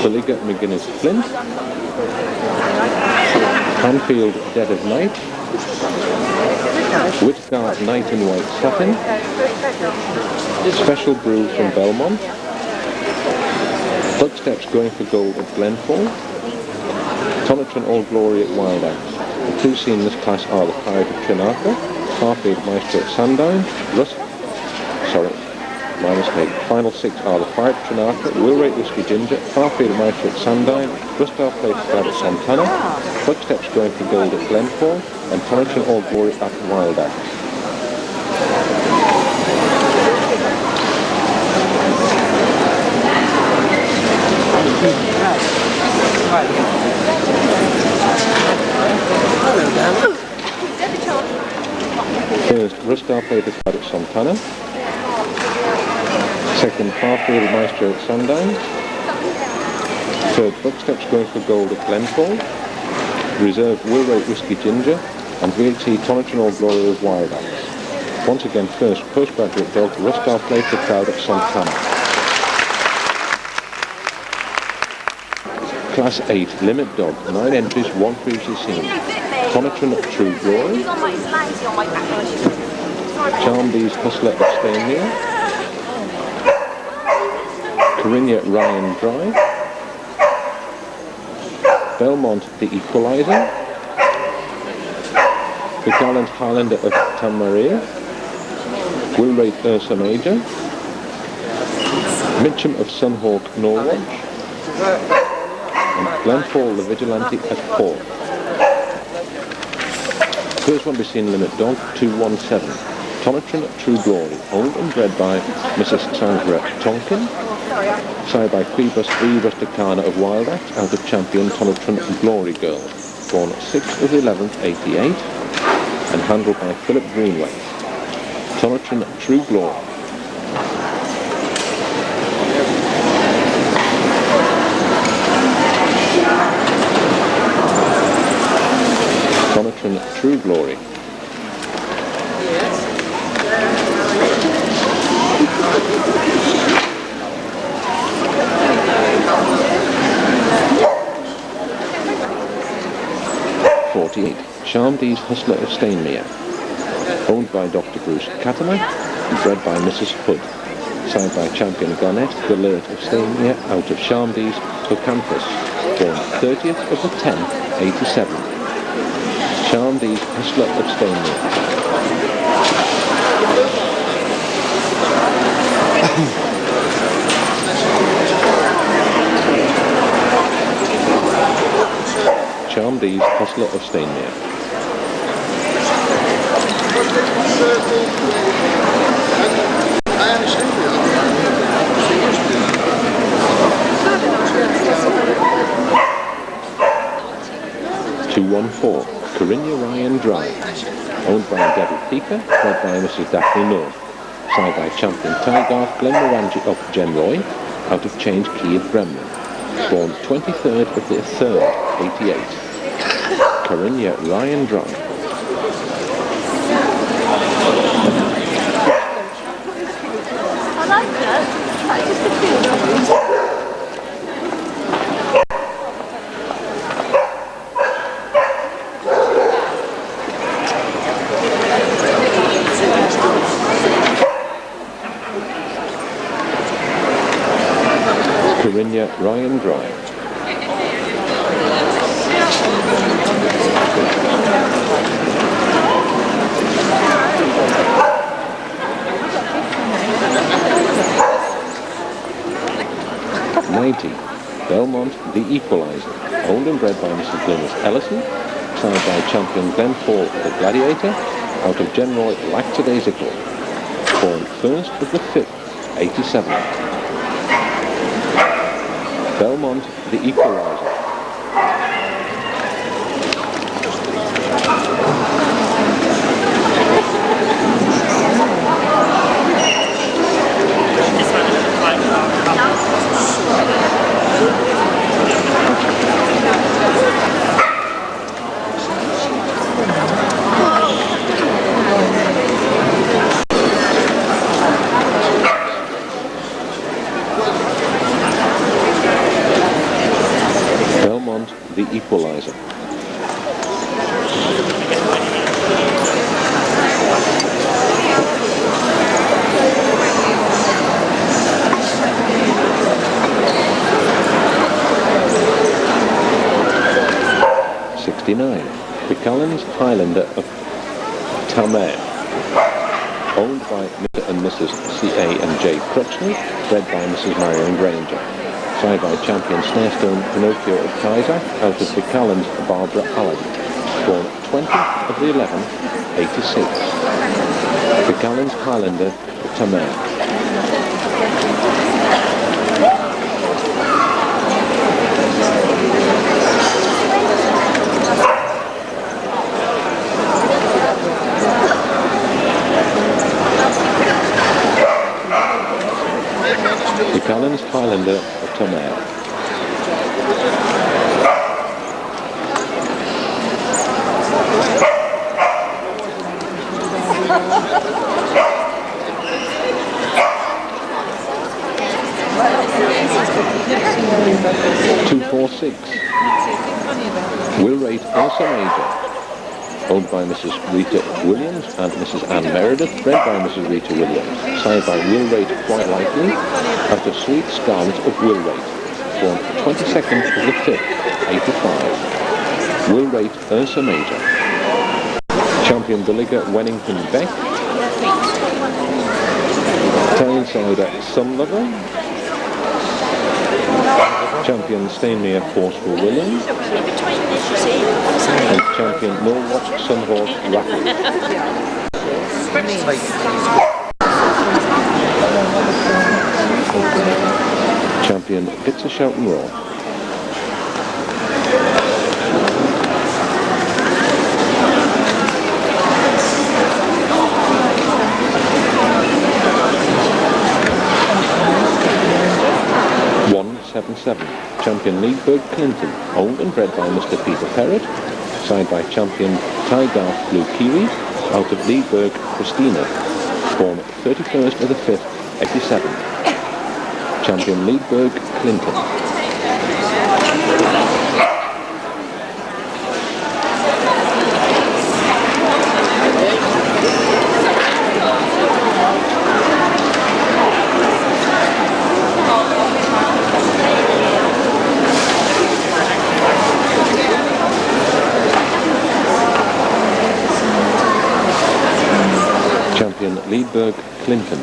Baliga McGuinness Flint, Hanfield Dead of Night, Whitgard Night in White Satin, Special Brew from Belmont, Footsteps Going for Gold at Glenfall, Townshend All Glory at Wild Axe. The two seen in this class are the Pirate of Trinarca, Farfield Maestro at Sandine, my mistake. Final 6 are the Pirate of Trinarca, Will-Rate Whiskey Ginger, Farfield Maestro at Sandine, Rustar Play for Crowd at Santana, Footsteps Going for Gold at Glenfall, and Townshend All Glory at Wild Axe. First, Rustar Play for Crowd at Santana. Second, Farfield Maestro at Sandine. Third, Footsteps Going for Gold at Glenfall. Reserve Will-Rate Whiskey Ginger. And VAT Townshend All Glory of Wild Axe. Once again, first, postgraduate dog, Rustar Play for Crowd at Santana. Class 8, Limit Dog, 9 entries, 1 previously seen. Townshend True Glory. Charmbees Hustler of Stania. Corinna Ryan Dry. Belmont the Equalizer. The Gallant Highlander of Tamaria. Will-Rate Ursa Major. Mitcham of Sunhawk Norwatch. And Glenfall the Vigilante at 4. First one to be seen Limit Dog, 217. Townshend True Glory, owned and bred by Mrs. Sandra Tonkin, sired by Quibus V Rusticana of Wild Axe, out of champion Townshend Glory Girl, born 6th of the 11th, 88, and handled by Philip Greenway. Townshend True Glory. Townshend True Glory. Charmbees Hustler of Stainmere, owned by Dr. Bruce Catamac and bred by Mrs. Hood, signed by champion Garnett the Alert of Stainmere, out of Charmbees Hocampus, born 30th of the 10th, 87. Charmbees Hustler of Stainmere. Charmbees Hustler of Stainmere. (214) Corinna Ryan Dry, owned by Debbie Pika, bred by Mrs. Daphne North, signed by champion Tygarth Glenmorangie of Genroy, out of Change Key of Bremner, born 23rd of the 3rd, 88. Corinna Ryan Dry. I like that. That's just a feel. Turinya Ryan Drive. Belmont, the Equalizer, owned and bred by Mrs. Glynis Ellison, signed by champion Glen Fall, the Gladiator, out of General Lackadaisical, born 1st of the 5th, 87. Belmont, the Equalizer. The Equalizer. Buchallan's Highlander of Tamer, owned by Mr. and Mrs. C.A. and J. Crutchley, bred by Mrs. Marion Granger. Signed by champion Snarestone Pinocchio of Kaiser, out of Buchallan's Barbara Allen, born 20th of the 11th, 86. Buchallan's Highlander of Tamer. Buchallan's Highlander of Tamer. Will rate also major, owned by Mrs. Rita Williams and Mrs. Ann Meredith, bred by Mrs. Rita Williams, signed by Will Rate Quite Likely, out of Sweet Scarlet of Will Rate, born 22nd of the 5th, 85. Will Rate Ursa Major. Champion Billiger Wennington Beck. Tailsider Sun Lover. Champion Stainmere Forceful Williams. And champion Millwatch Sunhawk Rapid. Champion Bitzer Shoutin' Raw. Champion Leedberg Clinton, owned and bred by Mr. Peter Perrott, signed by champion Tygarth Blue Kiwi, out of Leedberg Christina, born 31st of the 5th, 87. Champion Leedberg Clinton. Leedberg Clinton.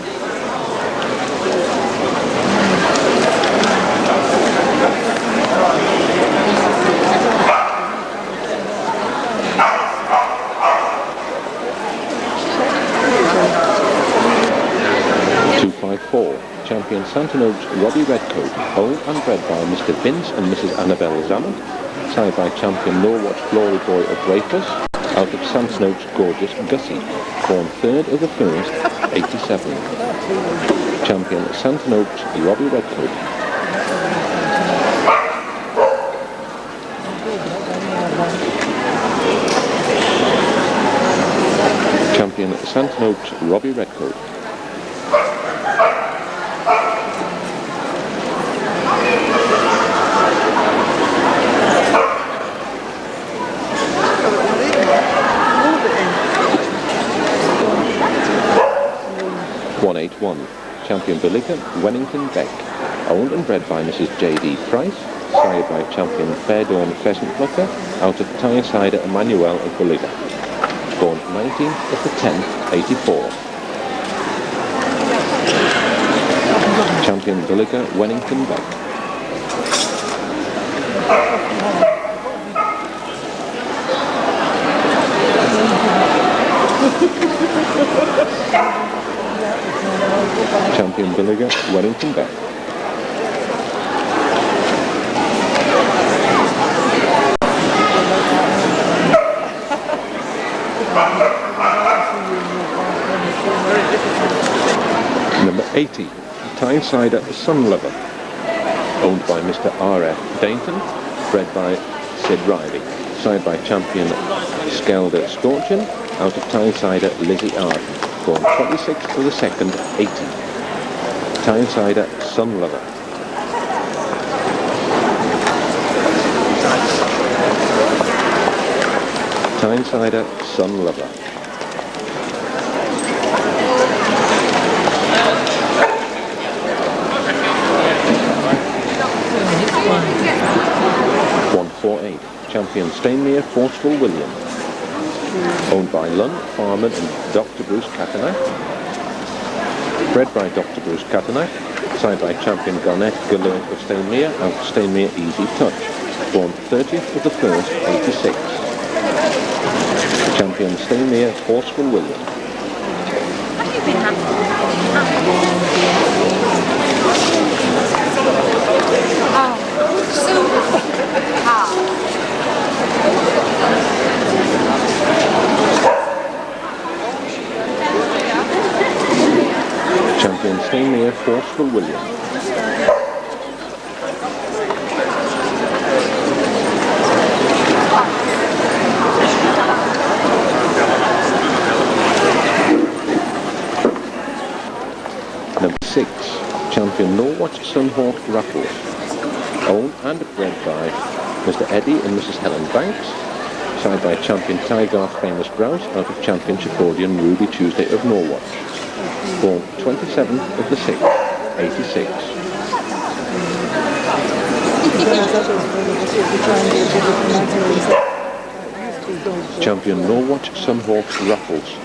Champion Santon Oaks Robbie Redcoat, owned and bred by Mr. Vince and Mrs. Annabelle Zammett, signed by champion Norwatch Glory Boy of Rayfus, out of Santon Oaks Gorgeous Gussie, born 3rd of the 1st, 87. Champion Santon Oaks Robbie Redcoat. Champion Santon Oaks Robbie Redcoat. Champion Billiger Wennington Beck. Owned and bred by Mrs. J.D. Price, sired by champion Fair Dawn Pheasant Plucker, out of Tyneside Emmanuel of Bolliger. Born 19th of the 10th, 84. Champion Bolliger, Wennington Beck. Champion Bolliger, Wellington Beck. Number 80, Tyneside Sun Lover, owned by Mr. R.F. Dainton, bred by Sid Riley, sired by champion Skelder Scorchin, out of Tyneside Lizzie Arden, born 26th of the 2nd, 80. Tyneside Sun Lover. Tyneside Sun Lover. Champion Stainmere Forceful William, owned by Lunn, Farman and Dr. Bruce Catanack, bred by Dr. Bruce Catanack, sired by champion Garnett Gullert of Stainmere, out of Stainmere Easy Touch, born 30th of the 1st, 86. Champion Stainmere Forceful William. Have you been happy? Oh, so hard. Champion Stainmere Forceful William. Number 6, Champion Norwatch Sunhawk Raffles, owned and bred by Mr. Eddie and Mrs. Helen Banks, sired by champion Tygarth Famous Grouse, out of champion Chicordian Ruby Tuesday of Norwatch, born 27th of the 6th, 86. Champion Norwatch Sunhawk Raffles.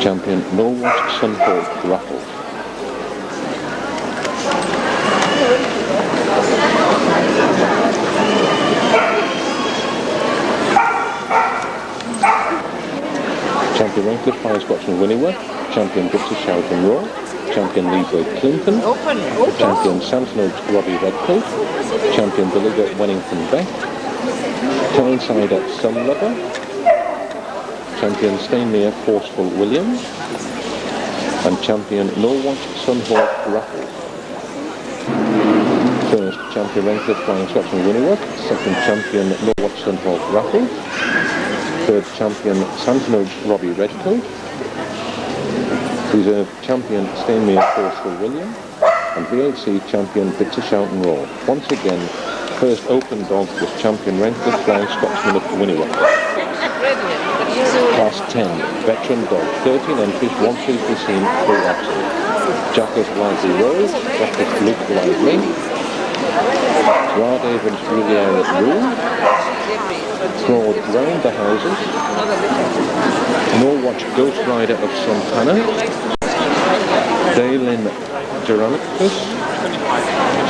Champion Norwatch Sunhawk Raffles. Champion Rankliff Fire Scotsman Winnieworth, Champion British Shout and Roar, Champion Leesburg Clinton, Champion Santon Oaks Robbie Redcoat, Champion Bolliger Wennington Beck, Tyneside Sun Lover, Champion Stainmere Forceful Williams, and Champion Norwatch Sunhawk Raffles. First, Champion Rankliff Flying Scotsman Winnieworth, second Champion Norwatch Sunhawk Raffles, third Champion Santon Oaks Robbie Redcoat, reserve Champion Stainmere Forceful William, and VHC Champion Bitter Shout and Roar. Once again, first open dog was Champion Rankliff Flying Scotsman of Winnieworth. Class 10, veteran dog, 13 entries, 1 previously seen, 3 absent. Jackers Lively Rose, Jackers Luke Lively, Rard Abrams Bruyere Room, Fraud Round the Houses, Norwatch Ghost Rider of Santana, Daylin Geronicus,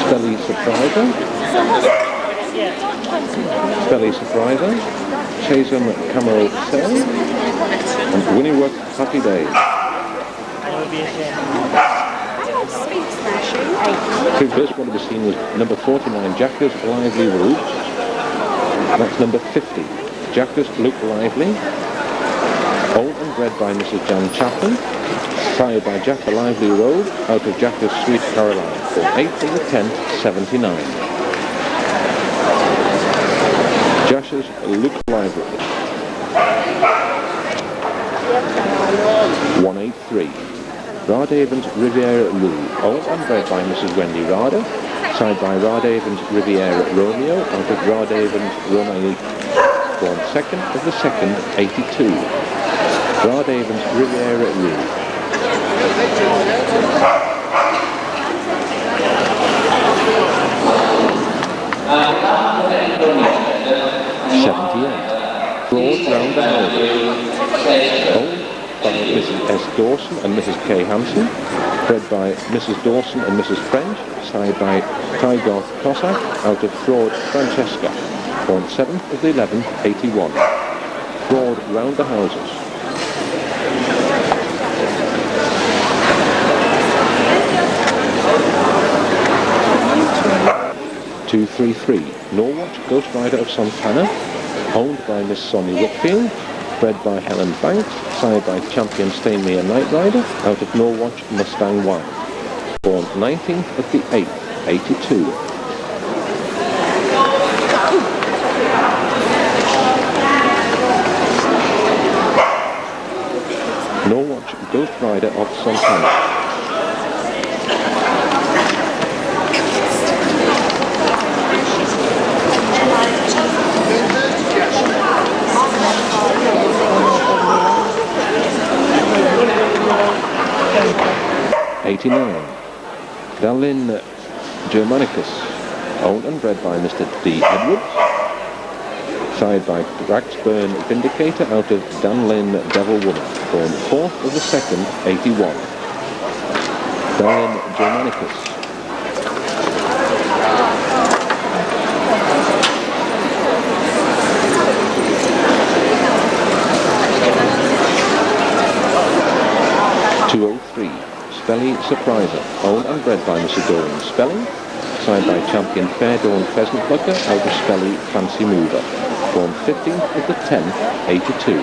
Spelly Surpriser, Chasem Camo Cell, and Winnieworth Happy Days. The first one to be seen was number 49, Jackers Lively Rouge. That's number 50, Jackers Luke Lively, owned and bred by Mrs. Jan Chaplin, Fired by Jack the Lively Road out of Jack the Sweet Caroline. For 8th of the 10th, 79. Josh's Luke Library. 183. Rod Avon's Riviera Rue, owned and bred by Mrs. Wendy Rada, side by Rod Avon's Riviera Romeo out of Rod Avon's Romeo, born 2nd of the 2nd, 82. Rod Avon's Riviera Rue. 78. Broad round the houses. Owned by Mrs. S. Dawson and Mrs. K. Hanson, bred by Mrs. Dawson and Mrs. French, side by Tygoth Cossack out of Fraud Francesca, born 7th of the 11th, 81. Broad round the houses. 233. Norwatch Ghost Rider of Santana, owned by Miss Sonia Whitfield, bred by Helen Banks, side by Champion Stainmere Night Rider out of Norwatch Mustang Wild, born 19th of the 8th, 82. Norwatch Ghost Rider of Santana. 89. Dalin Germanicus, owned and bred by Mr. D. Edwards, side by Raxburn Vindicator out of Danlin Devil Woman, born 4th of the 2nd, 81. Dalin Germanicus. 203. Spelly Surpriser, owned and bred by Mr. Doran Spelling, side by Champion Fair Dawn Pheasant Plucker out of Spelly Fancy Mover, born 15th of the 10th, 82.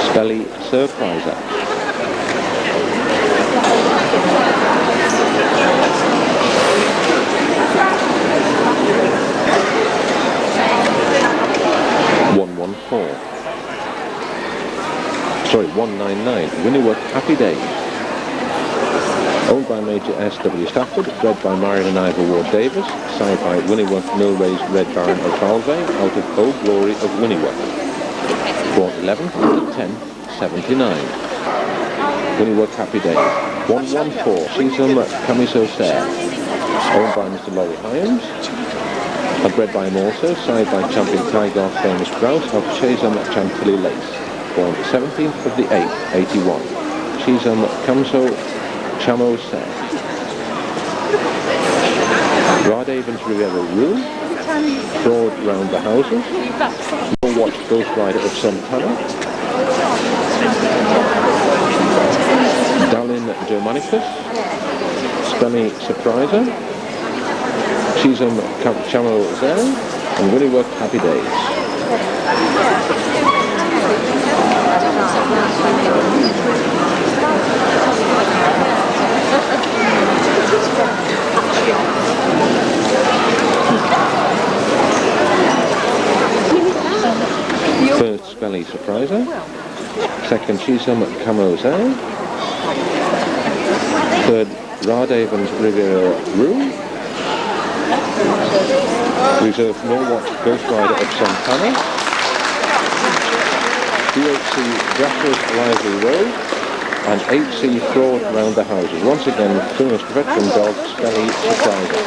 Spelly Surpriser. 199. Winnieworth Happy Days, owned by Major S.W. Stafford, bred by Marion and Ivor Ward Davis, side by Winnieworth Millrace Red Baron of Valvey out of Old Glory of Winnieworth, born 11th of the 10th, 79. Winnieworth Happy Days. 114. Chisholm Camiso Serre, owned by Mr. Laurie Hyams, and bred by him also, side by Champion Tygoth Famous Grouse of Chisholm Chantilly Lace, born 17th of the 8th, 81. Chisholm Camso Chamo Serre. Rod Avon's Riviera Rue, Broad Round the Houses, Norwatch Ghost Rider of Santana, Dalin Germanicus, Spelly Surpriser, Chisholm Chamo Serre, and Winnieworth Happy Days. First, Spelly Surpriser. Second, Chisholm Camo Serre. Third, Rod Avon's Riviera Rue. Reserve Norwatch Ghost Rider of Santana. DHC Grasses Lively Road. And HC Fraud Round the Houses. Once again, first veteran dog, Spelly Surpriser.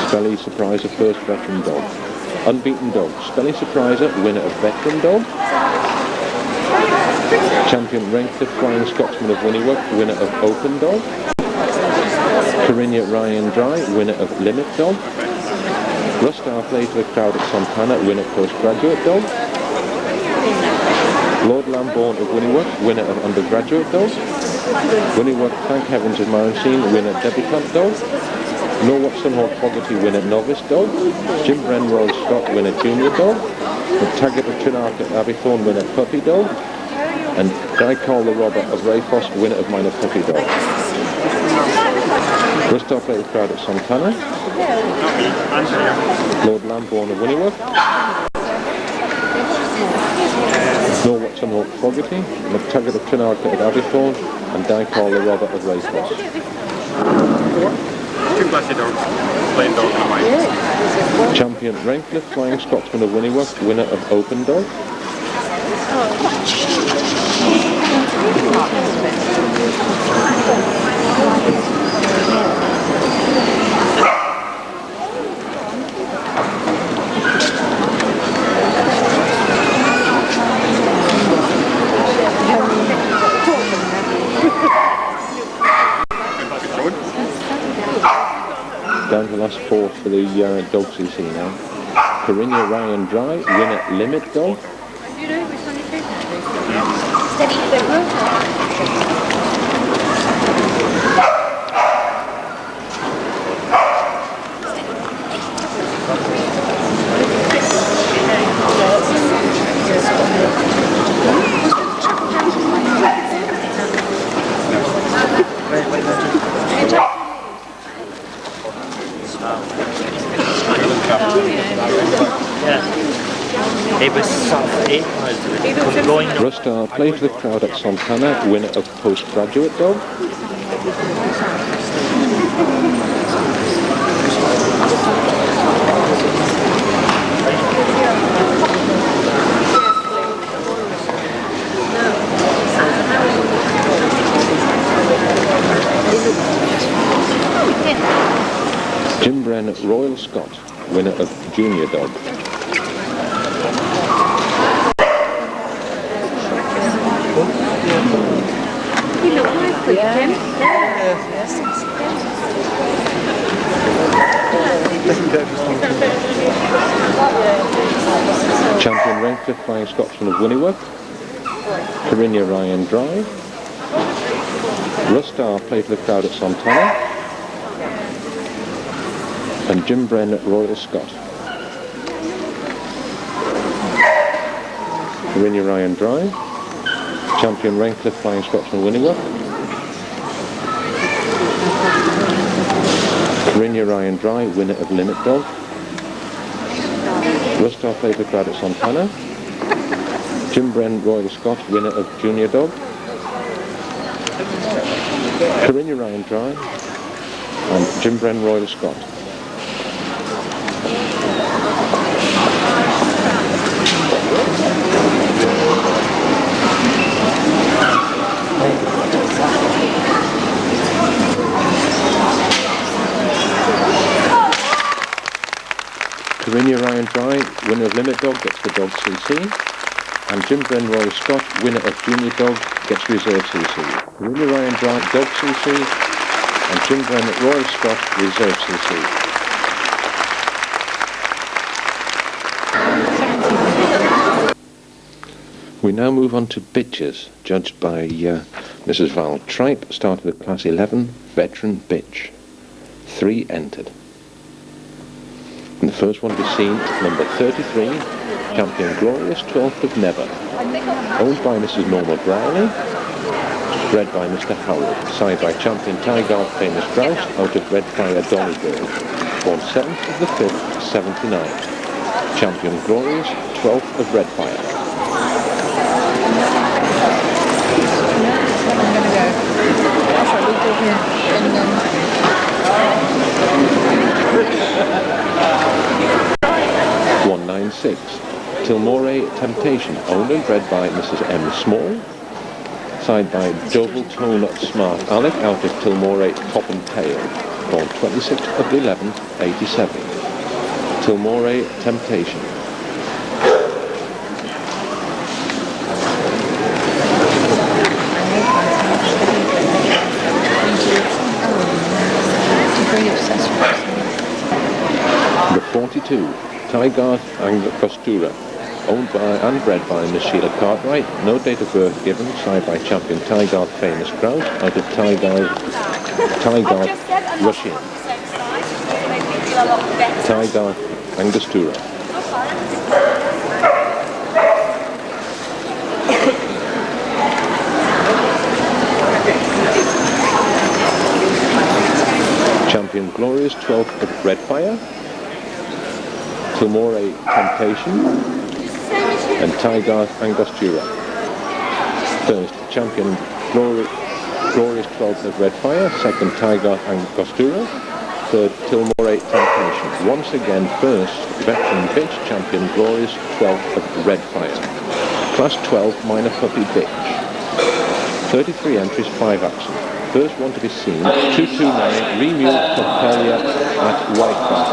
Spelly Surpriser, first veteran dog. Unbeaten dog, Spelly Surpriser, winner of veteran dog. Champion Renkler Flying Scotsman of Winnieworth, winner of open dog. Corinna Ryan Dry, winner of limit dog. Rustar Play to the Crowd at Santana, winner postgraduate dog. Lord Lambourne of Winnieworth, winner of undergraduate dog. Winnieworth Thank Heavens of Marancine, winner debutante dog. No Watson Hawk Fogarty winner novice dog. Jim Bren Royal Scott winner junior dog. The Taggart of Chinark Abbeythorn winner puppy dog. And Guy Call the Robber of Rayfoss winner of minor puppy dog. Bristol Plate of Crowd at Santana. Lord Lambourne of Winniworth. No Watson Hawk Fogarty. McTaggart of Chinark at Abbeythorn. And Guy Call the Robber of Rayfoss. 2 classy dogs, plain dog and white. Champion Rancliffe Flying Scotsman of Winniworth, winner of Open Dog. Down to the last 4 for the dog CC now. Corinna Ryan Dry, winner Limit Dog. You know which one it is? Steady, don't work. It was Saturday, going on. Rustar played for the crowd at Santana, winner of Postgraduate Dog. Jim Bren Royal Scott, winner of Junior Dog. You look nice, Jim. Champion Rancliffe Flying Scotsman of Winniworth. Corinna Ryan Dry. Rustar played for the crowd at Santana. And Jim Bren at Royal Scott. Corinna Ryan Dry. Champion Rancliffe Flying Scotsman Winniworth. Corinna Ryan Dry, winner of Limit Dog. Rustar played the crowd at Santana. Jim Bren Royal Scott, winner of Junior Dog. Corinna Ryan Dry. And Jim Bren Royal Scott. Corinna Ryan Dry, winner of Limit Dog, gets the Dog CC. And Jim Bren Royal Scott, winner of Junior Dog, gets Reserve CC. Corinna Ryan Dry, Dog CC. And Jim Bren Royal Scott, Reserve CC. We now move on to bitches, judged by Mrs. Val Tripe, started at Class 11, Veteran Bitch. 3 entered. And the first one to be seen, number 33, Champion Glorious 12th of Never. Owned by Mrs. Norma Browley, bred by Mr. Howard, signed by Champion Tygard Famous Grouse out of Redfire Donegal, born 7th of the 5th, 79. Champion Glorious 12th of Redfire. (196) Tilmore Temptation, owned and bred by Mrs. M. Small, signed by Double Tone Smart Alec out of Tilmore Top and Tail, born 26th of the 11th, 87. Tilmore Temptation. Number 42, Tygard Angostura, owned by and bred by Miss Sheila Cartwright, no date of birth given, signed by Champion Tygard Famous Grouse out of Tygard Russian. Tiger Angostura. Champion Glorious 12th of Redfire, Tilmore Temptation, and Tiger Angostura. First, Champion Glorious 12th of Redfire, second, Tiger Angostura, third, Tilmore Temptation. Once again, first, veteran bitch champion Glorious 12th of Redfire. Class 12 minor puppy bitch. 33 entries, 5 actions. First one to be seen, 229 Remule Coppelia at White Bar.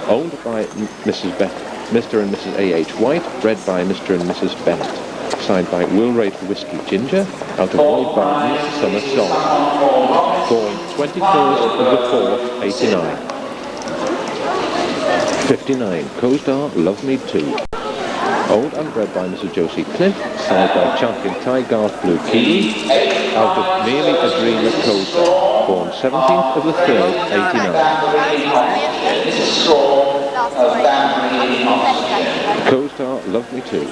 Owned by Mr. and Mrs. A.H. White, bred by Mr. and Mrs. Bennett. Signed by Wilrate Whiskey Ginger, out of White Barton, Summer Song. Born 21st of the 4th, 89. 59, Co-Star Love Me Too. Owned and bred by Mrs. Josie Clint, signed by Champion Ty Garth Blue Kiwi, out of Merely a Dream at Co-Star. Born 17th of the 3rd, 89. Co-Star Love Me Too.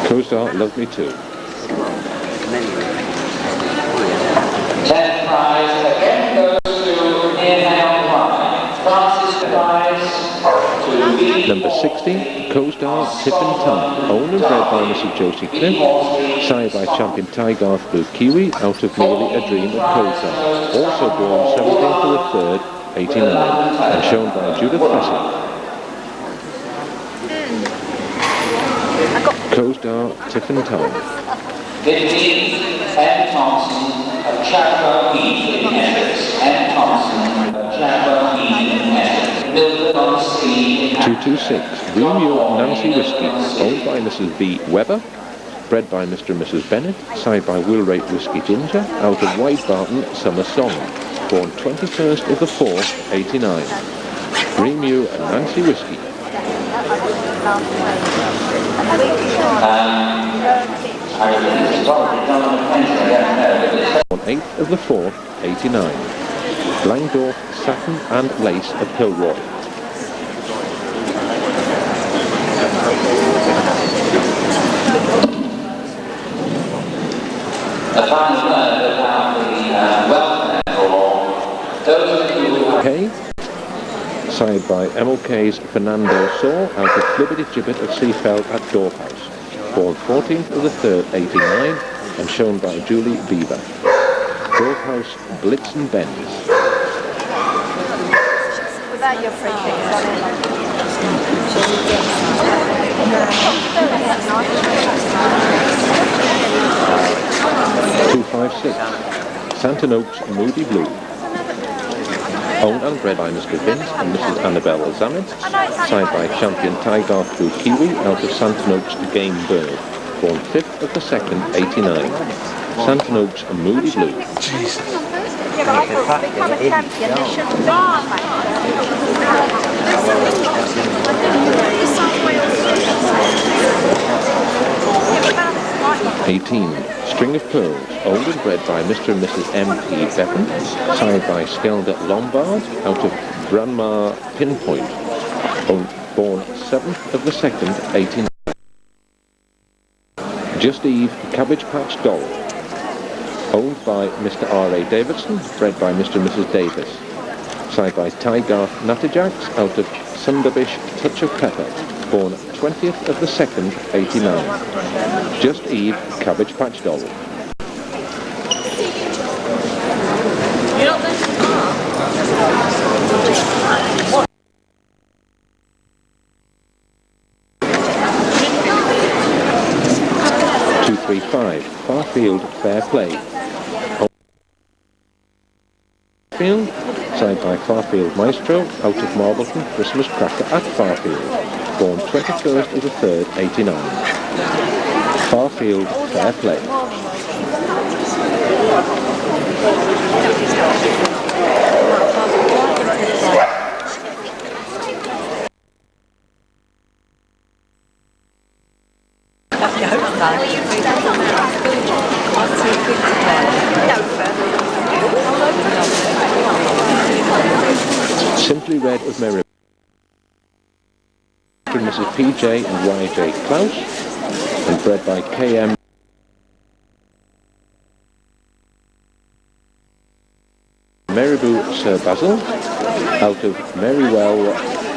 Co-Star Love Me Too. 10th prize again goes to Inhale Prime. Francis prize to Number 60, Co-Star Tip and Time. Owned and bred by Mrs. Josie Clint, signed by Champion Ty Garth Blue Kiwi, out of Merely a Dream at Co-Star. Also born 17th of the 3rd, 89, and shown by Judith Bassett. Co-Star Tip and Time. 15th, M. Thompson of Chapel Heath in Essex. M. Thompson of Chapel Heath in Essex. Mildred on Sea. 226, Remule Nancy Whiskey. Owned by Mrs. V. Webber, bred by Mr. and Mrs. Bennett, signed by Wilrate Whiskey Ginger, out of White Barton, Summer Song. Born 21st of the 4th, 89. Remule Nancy Whiskey. 8th of the 4th, 89. Langdorf, Satin and Lace of Kilroy. A final word about the welfare for those who Okay. Signed by MLK's Fernando Saw, out of Flibberty Gibbet of Seafeld at Dorphouse. Born 14th of the 3rd, 89, and shown by Julie Beaver. Dorphouse Blitz and Bends. Without your free kicks on it. 256, Santon Oaks Moody Blue. Owned and bred by Mr. Vince and Mrs. Annabelle Zamet, signed by Champion Ty Garth Blue Kiwi, out of Santon Oaks Game Bird. Born 5th of the 2nd, 89. Santon Oaks Moody Blue. Yeah, but I thought to become a champion, they shouldn't be 18, String of Pearls, owned and bred by Mr. and Mrs. M.P. Bevan, signed by Skelda Lombard, out of Branmar Pinpoint, born 7th of the 2nd, 89. Just Eve, Cabbage Patch Doll, owned by Mr. R.A. Davidson, bred by Mr. and Mrs. Davis, signed by Ty Garth Natterjacks, out of Sunderbish Touch of Pepper, born 20th of the 2nd, 89. Just Eve, Cabbage Patch Doll. You're not going to 235, Farfield Fair Play. Farfield, signed by Farfield Maestro, out of Marbleton Christmas Cracker at Farfield. Born 21st of the 3rd, 89. Farfield Fair Play. 2 Simply Red of Merrill. Mrs. PJ and YJ Klaus, and bred by KM Maribou Sir Basil, out of Merrywell